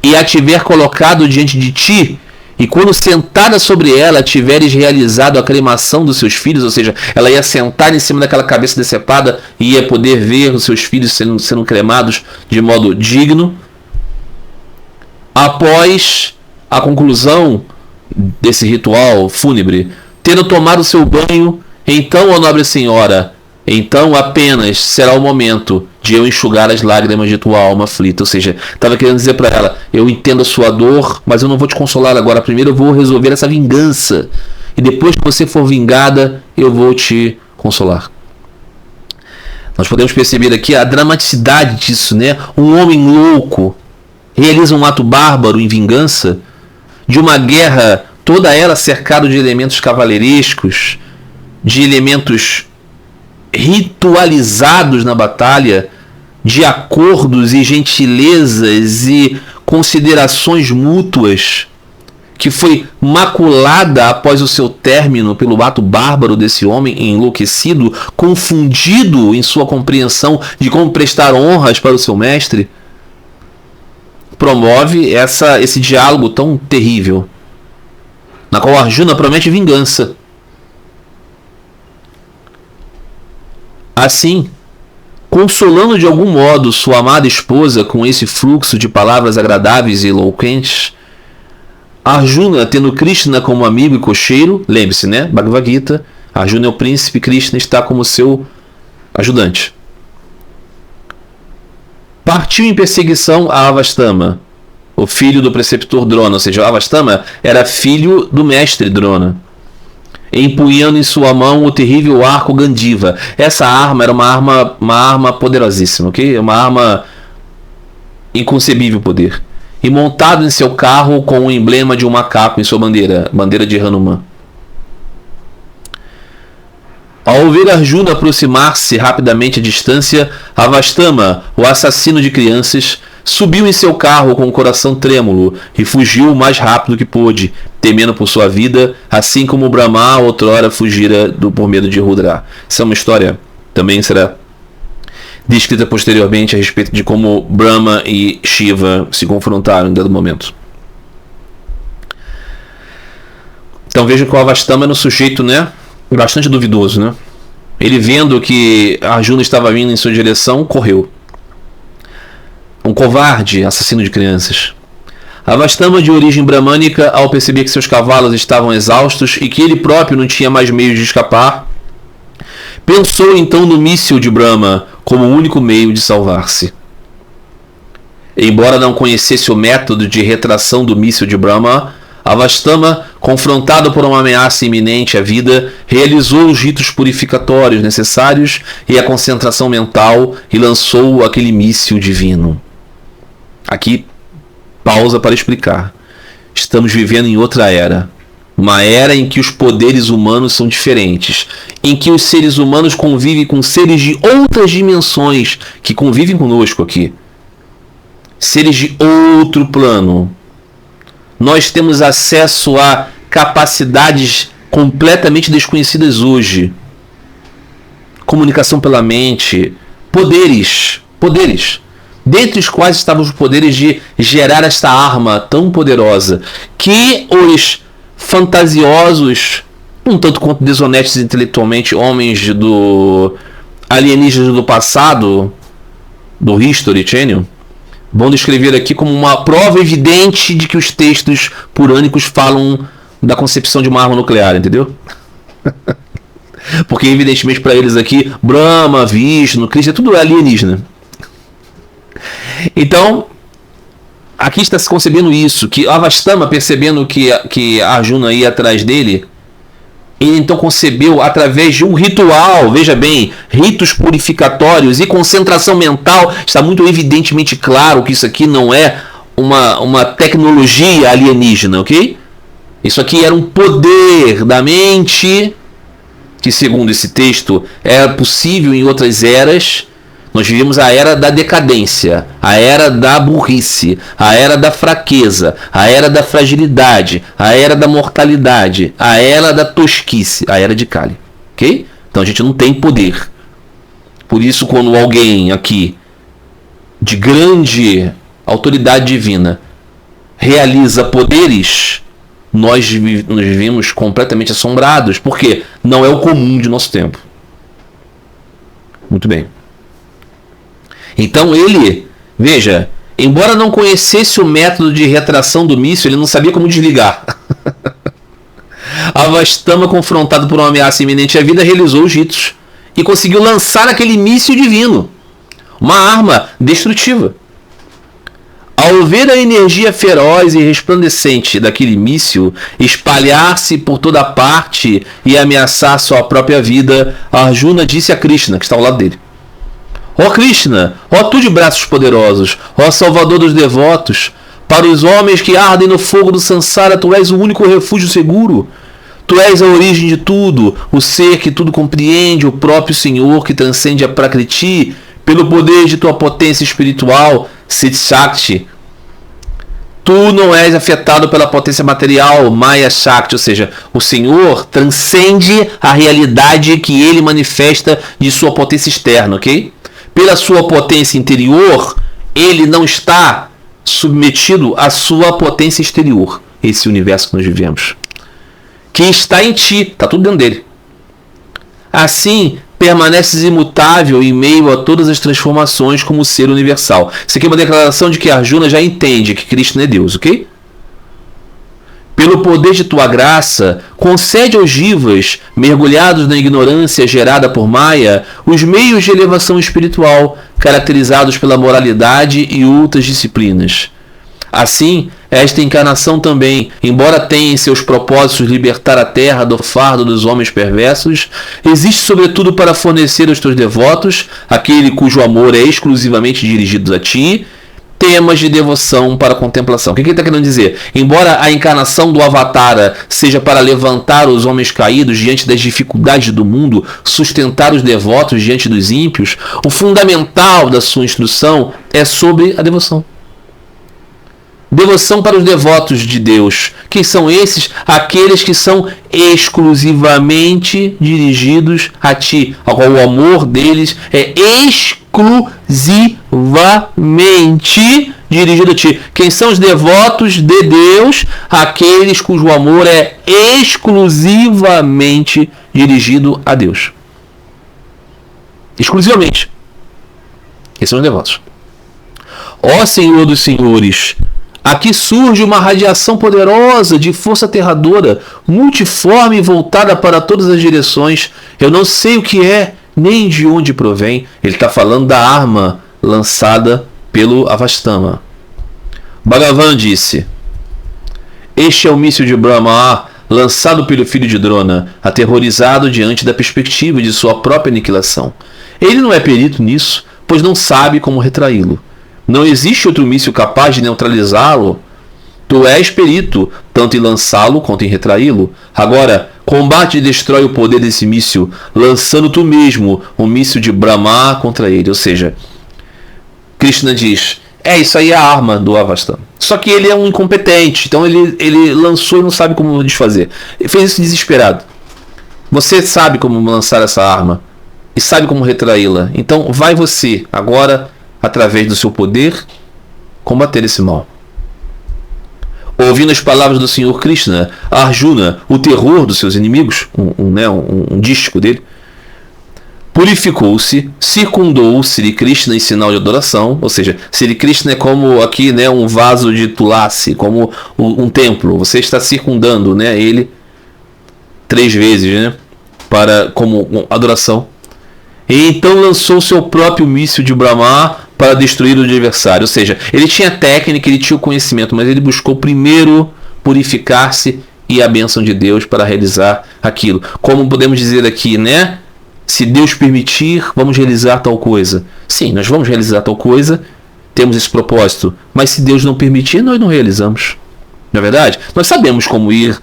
e a tiver colocado diante de ti, e quando sentada sobre ela tiveres realizado a cremação dos seus filhos, ou seja, ela ia sentar em cima daquela cabeça decepada e ia poder ver os seus filhos sendo cremados de modo digno. Após a conclusão desse ritual fúnebre, tendo tomado o seu banho, então, ó nobre senhora, então apenas será o momento de eu enxugar as lágrimas de tua alma aflita. Ou seja, estava querendo dizer para ela: eu entendo a sua dor, mas eu não vou te consolar agora. Primeiro eu vou resolver essa vingança, e depois que você for vingada, eu vou te consolar. Nós podemos perceber aqui a dramaticidade disso, né? Um homem louco realiza um ato bárbaro em vingança de uma guerra, toda ela cercada de elementos cavaleirescos, de elementos ritualizados na batalha, de acordos e gentilezas e considerações mútuas, que foi maculada após o seu término pelo ato bárbaro desse homem enlouquecido, confundido em sua compreensão de como prestar honras para o seu mestre. Promove esse diálogo tão terrível, na qual Arjuna promete vingança. Assim, consolando de algum modo sua amada esposa com esse fluxo de palavras agradáveis e eloquentes, Arjuna, tendo Krishna como amigo e cocheiro, lembre-se, né? Bhagavad Gita, Arjuna é o príncipe, Krishna está como seu ajudante. Partiu em perseguição a Avastama, o filho do preceptor Drona, ou seja, Avastama era filho do mestre Drona, empunhando em sua mão o terrível arco Gandiva. Essa arma era uma arma poderosíssima, ok? Uma arma inconcebível poder. E montado em seu carro com o emblema de um macaco em sua bandeira de Hanuman. Ao ver Arjuna aproximar-se rapidamente à distância, Avastama, o assassino de crianças, subiu em seu carro com o coração trêmulo e fugiu o mais rápido que pôde, temendo por sua vida, assim como Brahma outrora fugira por medo de Rudra. Essa é uma história, também será descrita posteriormente a respeito de como Brahma e Shiva se confrontaram em dado momento. Então veja que o Avastama era um sujeito, né, bastante duvidoso, né? Ele, vendo que Arjuna estava vindo em sua direção, correu. Um covarde, assassino de crianças. Avastama, de origem bramânica, ao perceber que seus cavalos estavam exaustos e que ele próprio não tinha mais meios de escapar, pensou então no míssil de Brahma como o único meio de salvar-se. Embora não conhecesse o método de retração do míssil de Brahma, Avastama, confrontado por uma ameaça iminente à vida, realizou os ritos purificatórios necessários e a concentração mental e lançou aquele míssil divino. Aqui, pausa para explicar. Estamos vivendo em outra era. Uma era em que os poderes humanos são diferentes, em que os seres humanos convivem com seres de outras dimensões que convivem conosco aqui. Seres de outro plano. Nós temos acesso a capacidades completamente desconhecidas hoje. Comunicação pela mente, poderes, dentre os quais estavam os poderes de gerar esta arma tão poderosa que os fantasiosos, um tanto quanto desonestos intelectualmente, homens do alienígenas do passado, do History Channel, vão descrever aqui como uma prova evidente de que os textos purânicos falam da concepção de uma arma nuclear, entendeu? Porque evidentemente para eles aqui, Brahma, Vishnu, Krishna, é tudo alienígena. Então, aqui está se concebendo isso, que Avastama, percebendo que Arjuna ia atrás dele, ele então concebeu através de um ritual, veja bem, ritos purificatórios e concentração mental. Está muito evidentemente claro que isso aqui não é uma tecnologia alienígena, ok? Isso aqui era um poder da mente, que segundo esse texto era possível em outras eras. Nós vivemos a era da decadência, a era da burrice, a era da fraqueza, a era da fragilidade, a era da mortalidade, a era da tosquice, a era de Kali. Ok? Então a gente não tem poder. Por isso, quando alguém aqui de grande autoridade divina realiza poderes, nós vivemos completamente assombrados, porque não é o comum de nosso tempo. Muito bem. Então ele, veja, embora não conhecesse o método de retração do míssil, ele não sabia como desligar. Avastama, confrontado por uma ameaça iminente à vida, realizou os ritos e conseguiu lançar aquele míssil divino, uma arma destrutiva. Ao ver a energia feroz e resplandecente daquele míssil espalhar-se por toda parte e ameaçar sua própria vida, Arjuna disse a Krishna, que está ao lado dele: ó Krishna, ó tu de braços poderosos, ó salvador dos devotos, para os homens que ardem no fogo do Sansara, tu és o único refúgio seguro. Tu és a origem de tudo, o ser que tudo compreende, o próprio Senhor que transcende a Prakriti, pelo poder de tua potência espiritual, Siddhi Shakti. Tu não és afetado pela potência material, Maya Shakti, ou seja, o Senhor transcende a realidade que ele manifesta de sua potência externa, ok? Pela sua potência interior, ele não está submetido à sua potência exterior. Esse universo que nós vivemos. Que está em ti, está tudo dentro dele. Assim, permaneces imutável em meio a todas as transformações como ser universal. Isso aqui é uma declaração de que Arjuna já entende que Krishna é Deus, ok? Pelo poder de tua graça, concede aos jivas, mergulhados na ignorância gerada por Maya, os meios de elevação espiritual, caracterizados pela moralidade e outras disciplinas. Assim, esta encarnação também, embora tenha em seus propósitos libertar a terra do fardo dos homens perversos, existe sobretudo para fornecer aos teus devotos, aquele cujo amor é exclusivamente dirigido a ti, temas de devoção para a contemplação. O que ele está querendo dizer? Embora a encarnação do Avatara seja para levantar os homens caídos diante das dificuldades do mundo, sustentar os devotos diante dos ímpios, o fundamental da sua instrução é sobre a devoção. Devoção para os devotos de Deus. Quem são esses? Aqueles que são exclusivamente dirigidos a ti, ao qual o amor deles é exclusivamente dirigido a ti. Quem são os devotos de Deus? Aqueles cujo amor é exclusivamente dirigido a Deus. Exclusivamente. Esses são os devotos. Ó Senhor dos Senhores, aqui surge uma radiação poderosa, de força aterradora, multiforme e voltada para todas as direções. Eu não sei o que é, nem de onde provém. Ele está falando da arma lançada pelo Avastama. Bhagavan disse: este é o míssil de Brahma, lançado pelo filho de Drona, aterrorizado diante da perspectiva de sua própria aniquilação. Ele não é perito nisso, pois não sabe como retraí-lo. Não existe outro míssil capaz de neutralizá-lo. Tu és perito, tanto em lançá-lo quanto em retraí-lo. Agora, combate e destrói o poder desse míssil, lançando tu mesmo um míssil de Brahma contra ele. Ou seja, Krishna diz: isso aí é a arma do Avastama. Só que ele é um incompetente, então ele lançou e não sabe como desfazer. Ele fez isso desesperado. Você sabe como lançar essa arma e sabe como retraí-la. Então vai você, agora, através do seu poder, combater esse mal. Ouvindo as palavras do Senhor Krishna, Arjuna, o terror dos seus inimigos, um dístico dele, purificou-se, circundou Sri Krishna em sinal de adoração. Ou seja, Sri Krishna é como aqui, um vaso de Tulasi, como um templo. Você está circundando, ele 3 vezes, como adoração. E então lançou seu próprio míssil de Brahma para destruir o adversário. Ou seja, ele tinha técnica, ele tinha o conhecimento, mas ele buscou primeiro purificar-se e a bênção de Deus para realizar aquilo. Como podemos dizer aqui, se Deus permitir, vamos realizar tal coisa. Sim, nós vamos realizar tal coisa, temos esse propósito, mas se Deus não permitir, nós não realizamos. Não é verdade? Nós sabemos como ir,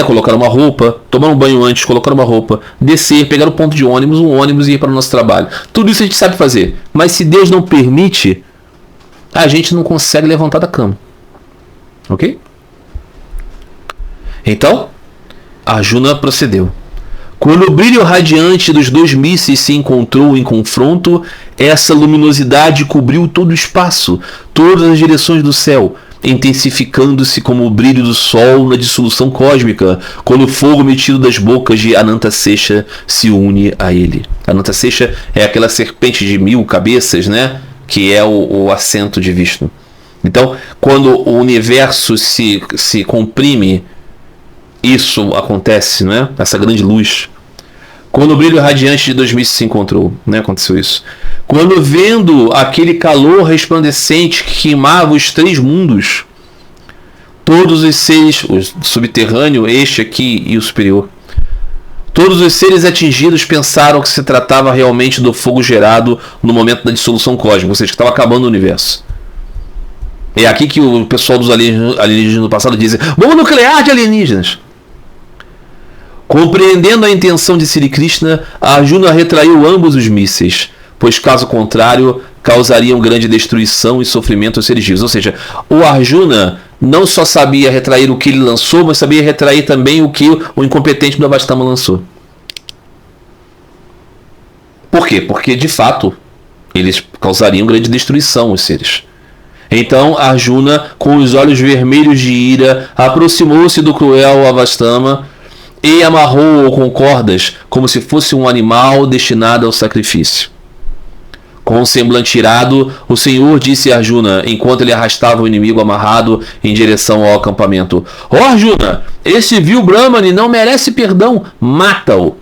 colocar uma roupa, tomar um banho antes, colocar uma roupa, descer, pegar o ponto de ônibus, um ônibus e ir para o nosso trabalho. Tudo isso a gente sabe fazer. Mas se Deus não permite, a gente não consegue levantar da cama. Ok? Então, Arjuna procedeu. Quando o brilho radiante dos 2 mísseis se encontrou em confronto, essa luminosidade cobriu todo o espaço, todas as direções do céu, intensificando-se como o brilho do sol na dissolução cósmica, quando o fogo metido das bocas de Anantasesha se une a ele. Anantasesha é aquela serpente de 1000 cabeças, que é o assento de Vishnu. Então, quando o universo se comprime, isso acontece, essa grande luz. Quando o brilho radiante de 2000 se encontrou, aconteceu isso. Quando, vendo aquele calor resplandecente que queimava os 3 mundos, todos os seres, o subterrâneo, este aqui e o superior, todos os seres atingidos pensaram que se tratava realmente do fogo gerado no momento da dissolução cósmica, ou seja, que estava acabando o universo. É aqui que o pessoal dos alienígenas do passado diz: bomba nuclear de alienígenas. Compreendendo a intenção de Sri Krishna, Arjuna retraiu ambos os mísseis, pois caso contrário causariam grande destruição e sofrimento aos seres vivos. Ou seja, o Arjuna não só sabia retrair o que ele lançou, mas sabia retrair também o que o incompetente do Avastama lançou. Por quê? Porque de fato eles causariam grande destruição aos seres. Então Arjuna, com os olhos vermelhos de ira, aproximou-se do cruel Avastama e amarrou-o com cordas, como se fosse um animal destinado ao sacrifício. Com um semblante irado, o Senhor disse a Arjuna, enquanto ele arrastava o inimigo amarrado em direção ao acampamento: ó Arjuna, esse vil Brahmane não merece perdão, mata-o.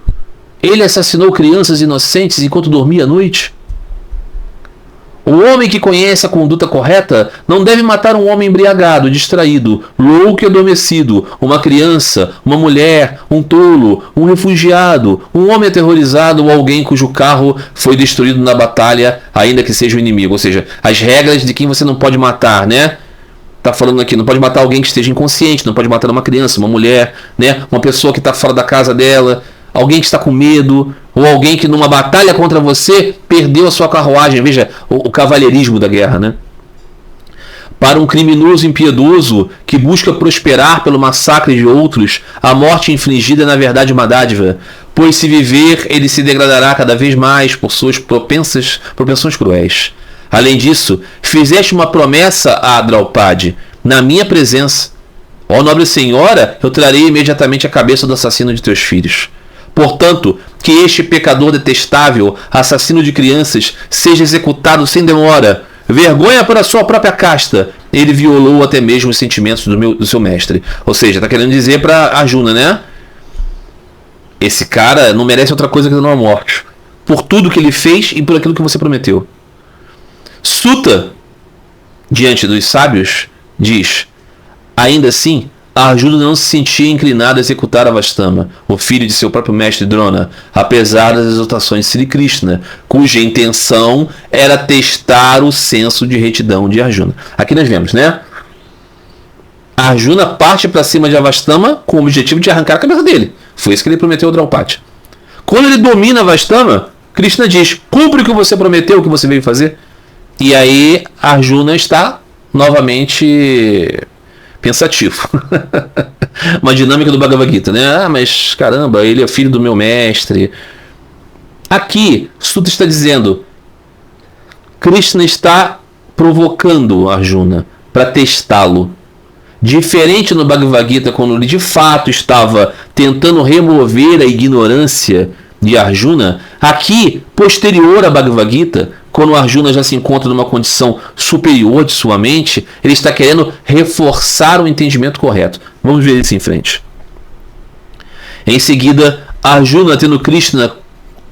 Ele assassinou crianças inocentes enquanto dormia à noite. O homem que conhece a conduta correta não deve matar um homem embriagado, distraído, louco e adormecido, uma criança, uma mulher, um tolo, um refugiado, um homem aterrorizado ou alguém cujo carro foi destruído na batalha, ainda que seja o inimigo. Ou seja, as regras de quem você não pode matar, Tá falando aqui, não pode matar alguém que esteja inconsciente, não pode matar uma criança, uma mulher, uma pessoa que está fora da casa dela, alguém que está com medo, ou alguém que numa batalha contra você perdeu a sua carruagem. Veja o cavalheirismo da guerra, Para um criminoso impiedoso que busca prosperar pelo massacre de outros, a morte infligida é na verdade uma dádiva, pois se viver ele se degradará cada vez mais por suas propensões cruéis. Além disso, fizeste uma promessa a Draupadi, na minha presença. Ó nobre senhora, eu trarei imediatamente a cabeça do assassino de teus filhos. Portanto, que este pecador detestável, assassino de crianças, seja executado sem demora. Vergonha para a sua própria casta. Ele violou até mesmo os sentimentos do seu mestre. Ou seja, está querendo dizer para Arjuna, né? Esse cara não merece outra coisa que não a morte. Por tudo que ele fez e por aquilo que você prometeu. Suta, diante dos sábios, diz: ainda assim, Arjuna não se sentia inclinado a executar Avastama, o filho de seu próprio mestre Drona, apesar das exortações de Sri Krishna, cuja intenção era testar o senso de retidão de Arjuna. Aqui nós vemos, né? Arjuna parte para cima de Avastama com o objetivo de arrancar a cabeça dele. Foi isso que ele prometeu ao Draupadi. Quando ele domina Avastama, Krishna diz: cumpre o que você prometeu, o que você veio fazer. E aí Arjuna está novamente pensativo. Uma dinâmica do Bhagavad Gita, né? Ah, mas caramba, ele é filho do meu mestre. Aqui, Suta está dizendo: Krishna está provocando Arjuna para testá-lo. Diferente no Bhagavad Gita, quando ele de fato estava tentando remover a ignorância de Arjuna, aqui, posterior a Bhagavad Gita, quando Arjuna já se encontra numa condição superior de sua mente, ele está querendo reforçar o entendimento correto. Vamos ver isso em frente. Em seguida, Arjuna, tendo Krishna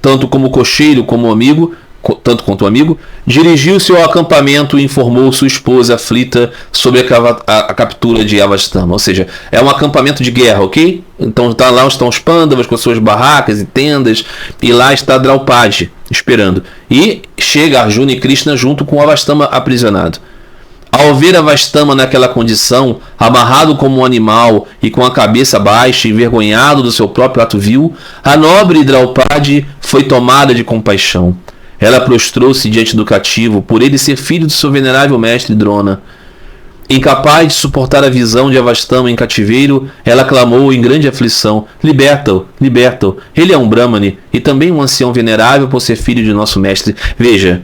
tanto como cocheiro como amigo, tanto quanto amigo, dirigiu-se ao acampamento e informou sua esposa aflita sobre a captura de Avastama. Ou seja, é um acampamento de guerra, ok? Então tá lá estão os Pandavas com suas barracas e tendas, e lá está Draupadi esperando. E chega Arjuna e Krishna junto com Avastama aprisionado. Ao ver Avastama naquela condição, amarrado como um animal e com a cabeça baixa, envergonhado do seu próprio ato vil, a nobre Draupadi foi tomada de compaixão. Ela prostrou-se diante do cativo, por ele ser filho do seu venerável mestre Drona. Incapaz de suportar a visão de Avastama em cativeiro, ela clamou em grande aflição: liberta-o, liberta-o. Ele é um Brahmane e também um ancião venerável por ser filho de nosso mestre. Veja,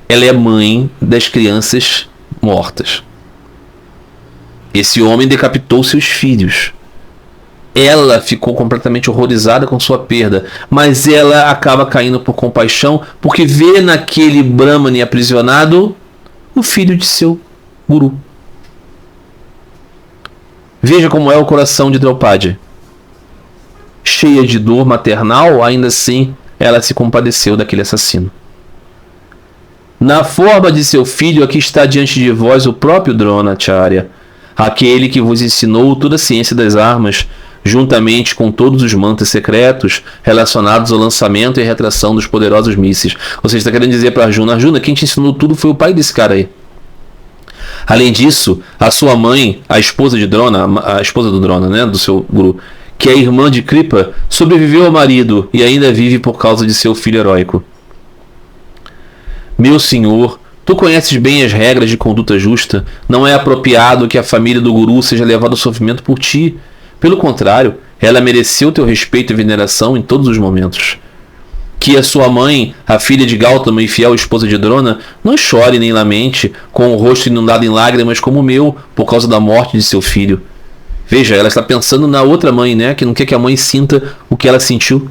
ela é mãe das crianças mortas. Esse homem decapitou seus filhos. Ela ficou completamente horrorizada com sua perda, mas ela acaba caindo por compaixão, porque vê naquele Brahmane aprisionado o filho de seu guru. Veja como é o coração de Draupadi. Cheia de dor maternal, ainda assim, ela se compadeceu daquele assassino. Na forma de seu filho, aqui está diante de vós o próprio Dronacharya, aquele que vos ensinou toda a ciência das armas, juntamente com todos os mantras secretos relacionados ao lançamento e retração dos poderosos mísseis. Ou seja, está querendo dizer para Arjuna: Arjuna, quem te ensinou tudo foi o pai desse cara aí. Além disso, a sua mãe, a esposa de Drona, a esposa do Drona, né, do seu guru, que é irmã de Kripa, sobreviveu ao marido e ainda vive por causa de seu filho heróico. Meu senhor, tu conheces bem as regras de conduta justa. Não é apropriado que a família do guru seja levada ao sofrimento por ti. Pelo contrário, ela mereceu teu respeito e veneração em todos os momentos. Que a sua mãe, a filha de Gautama e fiel esposa de Drona, não chore nem lamente, com o rosto inundado em lágrimas como o meu, por causa da morte de seu filho. Veja, ela está pensando na outra mãe, né? Que não quer que a mãe sinta o que ela sentiu.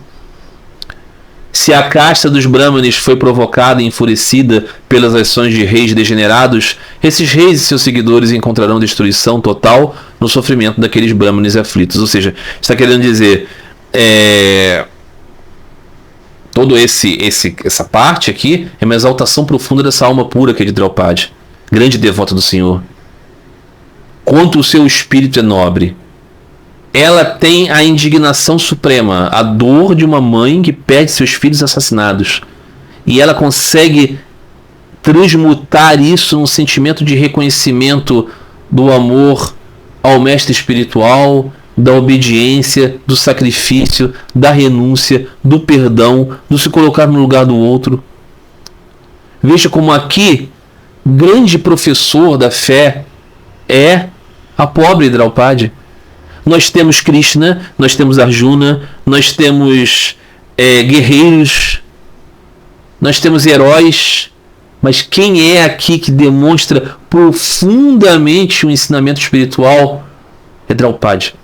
Se a casta dos Brahmanes foi provocada e enfurecida pelas ações de reis degenerados, esses reis e seus seguidores encontrarão destruição total no sofrimento daqueles Brahmanes aflitos. Ou seja, está querendo dizer, todo essa parte aqui é uma exaltação profunda dessa alma pura que é de Draupadi, grande devota do Senhor. Quanto o seu espírito é nobre. Ela tem a indignação suprema, a dor de uma mãe que perde seus filhos assassinados. E ela consegue transmutar isso num sentimento de reconhecimento do amor ao mestre espiritual, da obediência, do sacrifício, da renúncia, do perdão, do se colocar no lugar do outro. Veja como aqui, grande professor da fé é a pobre Draupadi. Nós temos Krishna, nós temos Arjuna, nós temos guerreiros, nós temos heróis, Mas quem é aqui que demonstra profundamente o ensinamento espiritual? É Draupadi.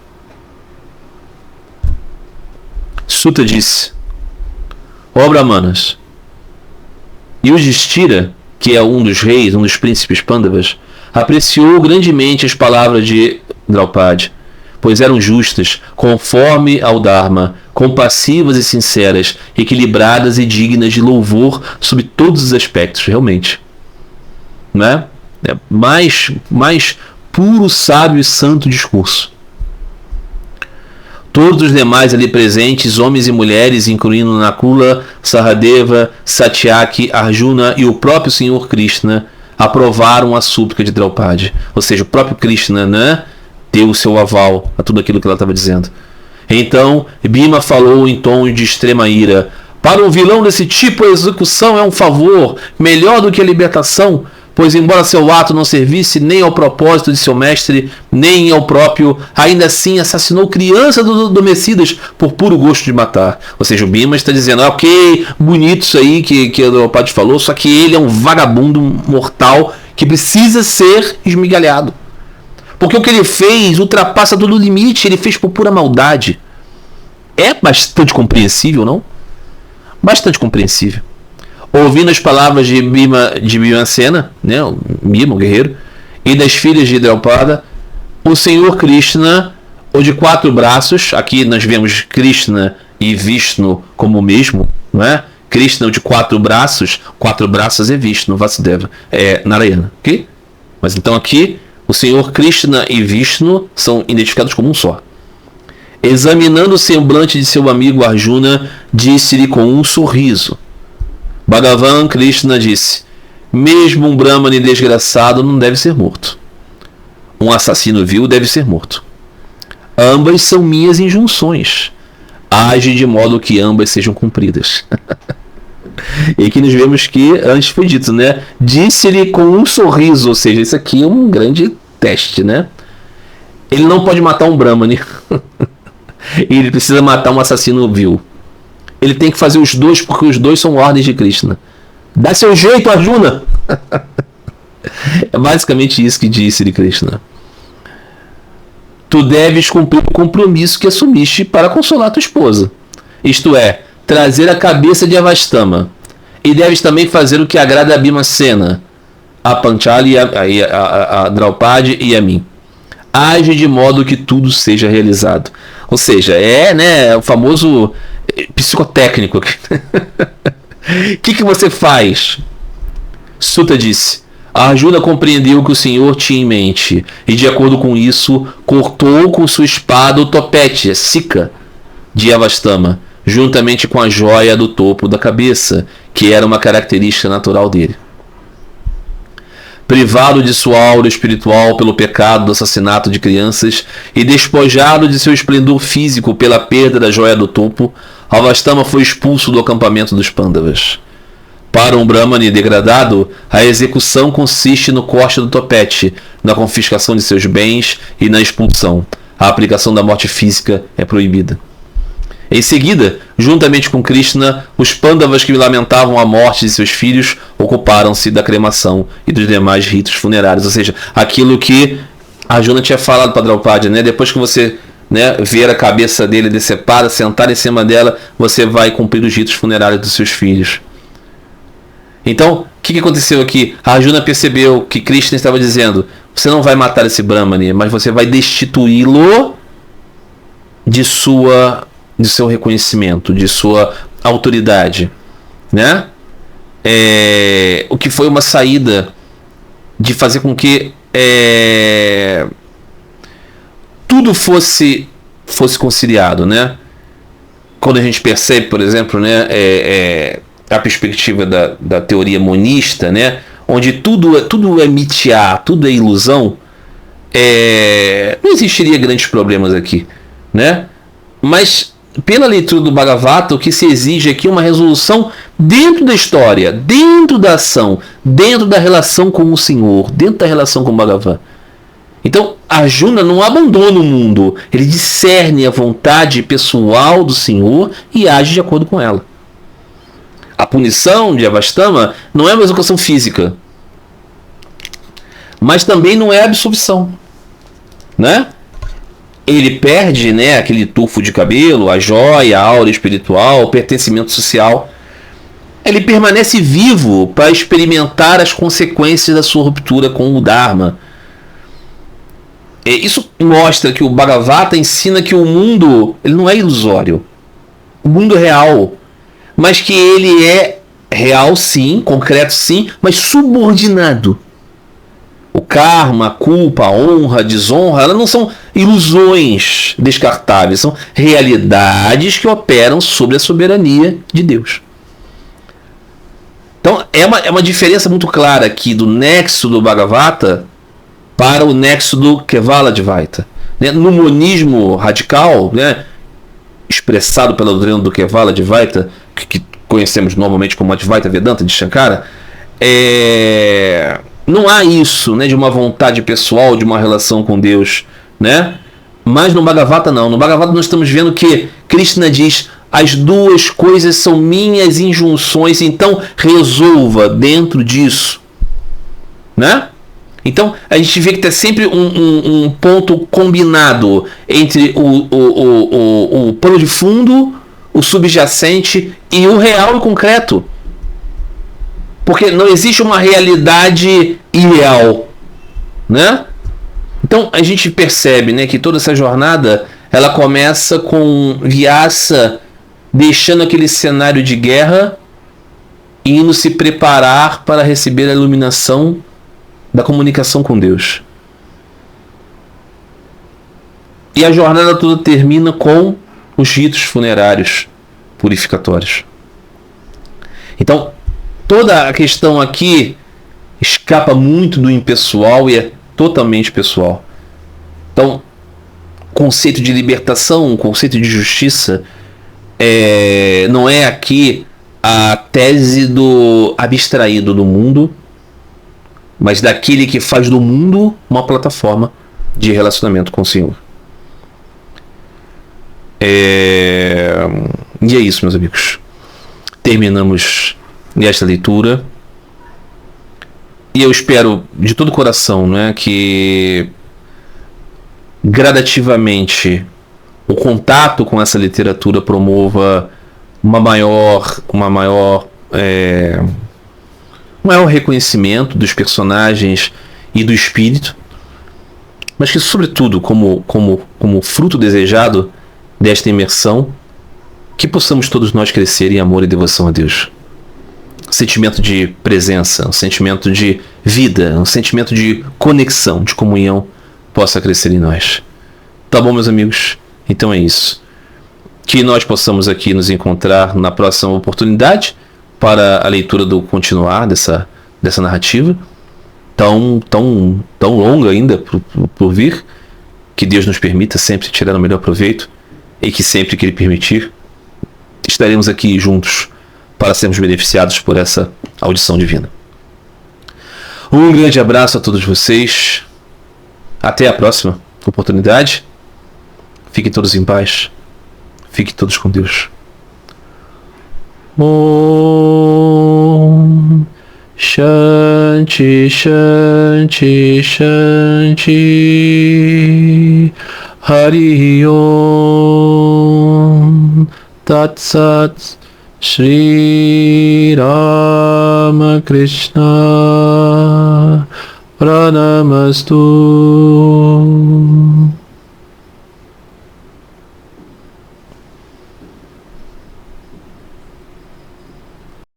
Suta disse: ó Brahmanas, Yudhishthira, que é um dos reis, um dos príncipes Pandavas, apreciou grandemente as palavras de Draupadi, pois eram justas, conforme ao Dharma, compassivas e sinceras, equilibradas e dignas de louvor sob todos os aspectos, realmente. Né? É mais puro, sábio e santo discurso. Todos os demais ali presentes, homens e mulheres, incluindo Nakula, Sahadeva, Satyaki, Arjuna e o próprio Senhor Krishna, aprovaram a súplica de Draupadi. Ou seja, o próprio Krishna, né, deu o seu aval a tudo aquilo que ela estava dizendo. Então, Bhima falou em tom de extrema ira: para um vilão desse tipo, a execução é um favor melhor do que a libertação, pois embora seu ato não servisse nem ao propósito de seu mestre, nem ao próprio, ainda assim assassinou crianças adormecidas por puro gosto de matar. Ou seja, o Bhima está dizendo: ok, bonito isso aí que a Draupadi falou, só que ele é um vagabundo mortal que precisa ser esmigalhado. Porque o que ele fez ultrapassa todo o limite, ele fez por pura maldade. É bastante compreensível, não? Bastante compreensível. Ouvindo as palavras de Bhimacena, né, o Bhima, o guerreiro, e das filhas de Draupada, o Senhor Krishna, o de 4 braços, aqui nós vemos Krishna e Vishnu como o mesmo, não é? Krishna, o de 4 braços é Vishnu, Vasudeva, é Narayana, ok? Mas então aqui, o Senhor Krishna e Vishnu são identificados como um só. Examinando o semblante de seu amigo Arjuna, disse-lhe com um sorriso: Bhagavan Krishna disse: mesmo um Brahmane desgraçado não deve ser morto. Um assassino vil deve ser morto. Ambas são minhas injunções. Age de modo que ambas sejam cumpridas. E aqui nós vemos que antes foi dito, né? Disse-lhe com um sorriso, ou seja, isso aqui é um grande teste, né? Ele não pode matar um Brahmane. E ele precisa matar um assassino vil. Ele tem que fazer os dois, porque os dois são ordens de Krishna. Dá seu jeito, Arjuna! É basicamente isso que disse de Krishna. Tu deves cumprir o compromisso que assumiste para consolar tua esposa. Isto é, trazer a cabeça de Avastama. E deves também fazer o que agrada a Bhimacena, a Panchali, a Draupadi e a mim. Age de modo que tudo seja realizado. Ou seja, né, o famoso psicotécnico. O que você faz? Suta disse: Arjuna compreendeu que o Senhor tinha em mente, e de acordo com isso, cortou com sua espada o topete, a Sika, de Avastama, juntamente com a joia do topo da cabeça, que era uma característica natural dele. Privado de sua aura espiritual pelo pecado do assassinato de crianças e despojado de seu esplendor físico pela perda da joia do topo, Avastama foi expulso do acampamento dos Pandavas. Para um Brahmane degradado, a execução consiste no corte do topete, na confiscação de seus bens e na expulsão. A aplicação da morte física é proibida. Em seguida, juntamente com Krishna, os Pandavas que lamentavam a morte de seus filhos ocuparam-se da cremação e dos demais ritos funerários. Ou seja, aquilo que Arjuna tinha falado para Draupadi, né? Depois que você, né, ver a cabeça dele decepada, sentar em cima dela, você vai cumprir os ritos funerários dos seus filhos. Então, o que aconteceu aqui? Arjuna percebeu que Krishna estava dizendo: você não vai matar esse Brahmane, mas você vai destituí-lo de seu reconhecimento, de sua autoridade, né? O que foi uma saída de fazer com que tudo fosse conciliado, né? Quando a gente percebe, por exemplo, né, a perspectiva da teoria monista, né, onde tudo é mitiá, tudo é ilusão, não existiria grandes problemas aqui, né? Mas pela leitura do Bhagavata, o que se exige aqui é uma resolução dentro da história, dentro da ação, dentro da relação com o Senhor, dentro da relação com o Bhagavan. Então, Arjuna não abandona o mundo, ele discerne a vontade pessoal do Senhor e age de acordo com ela. A punição de Avastama não é uma execução física, mas também não é absolvição, né? Ele perde, né, aquele tufo de cabelo, a joia, a aura espiritual, o pertencimento social. Ele permanece vivo para experimentar as consequências da sua ruptura com o Dharma. Isso mostra que o Bhagavata ensina que o mundo ele não é ilusório. O mundo é real. Mas que ele é real sim, concreto sim, mas subordinado. O karma, a culpa, a honra, a desonra, elas não são ilusões descartáveis, são realidades que operam sobre a soberania de Deus. Então é uma diferença muito clara aqui do nexo do Bhagavata para o nexo do Kevaladvaita. No monismo radical, né, expressado pela doutrina do Kevaladvaita, que conhecemos normalmente como Advaita Vedanta de Shankara, não há isso, né, de uma vontade pessoal, de uma relação com Deus, né? Mas no Bhagavata não. No Bhagavata nós estamos vendo que Krishna diz: as duas coisas são minhas injunções, então resolva dentro disso, né? Então a gente vê que tem sempre um ponto combinado entre o pano de fundo, o subjacente e o real e concreto. Porque não existe uma realidade irreal, né? Então a gente percebe, né, que toda essa jornada ela começa com Vyasa deixando aquele cenário de guerra e indo se preparar para receber a iluminação da comunicação com Deus. E a jornada toda termina com os ritos funerários purificatórios. Então, toda a questão aqui escapa muito do impessoal e é totalmente pessoal. Então, conceito de libertação, conceito de justiça, não é aqui a tese do abstraído do mundo, mas daquele que faz do mundo uma plataforma de relacionamento com o Senhor. E é isso, meus amigos. Terminamos esta leitura. E eu espero de todo o coração, né, que gradativamente o contato com essa literatura promova um maior reconhecimento dos personagens e do espírito, mas que, sobretudo, como fruto desejado desta imersão, que possamos todos nós crescer em amor e devoção a Deus. Um sentimento de presença, um sentimento de vida, um sentimento de conexão, de comunhão possa crescer em nós. Tá bom, meus amigos? Então é isso. Que nós possamos aqui nos encontrar na próxima oportunidade para a leitura do continuar dessa narrativa tão longa ainda por vir. Que Deus nos permita sempre tirar o melhor proveito e que sempre que Ele permitir estaremos aqui juntos para sermos beneficiados por essa audição divina. Um grande abraço a todos vocês. Até a próxima oportunidade. Fiquem todos em paz. Fiquem todos com Deus. Om Shanti Shanti Shanti Hari Om Tat Sat Shri Ramakrishna Pranamastu.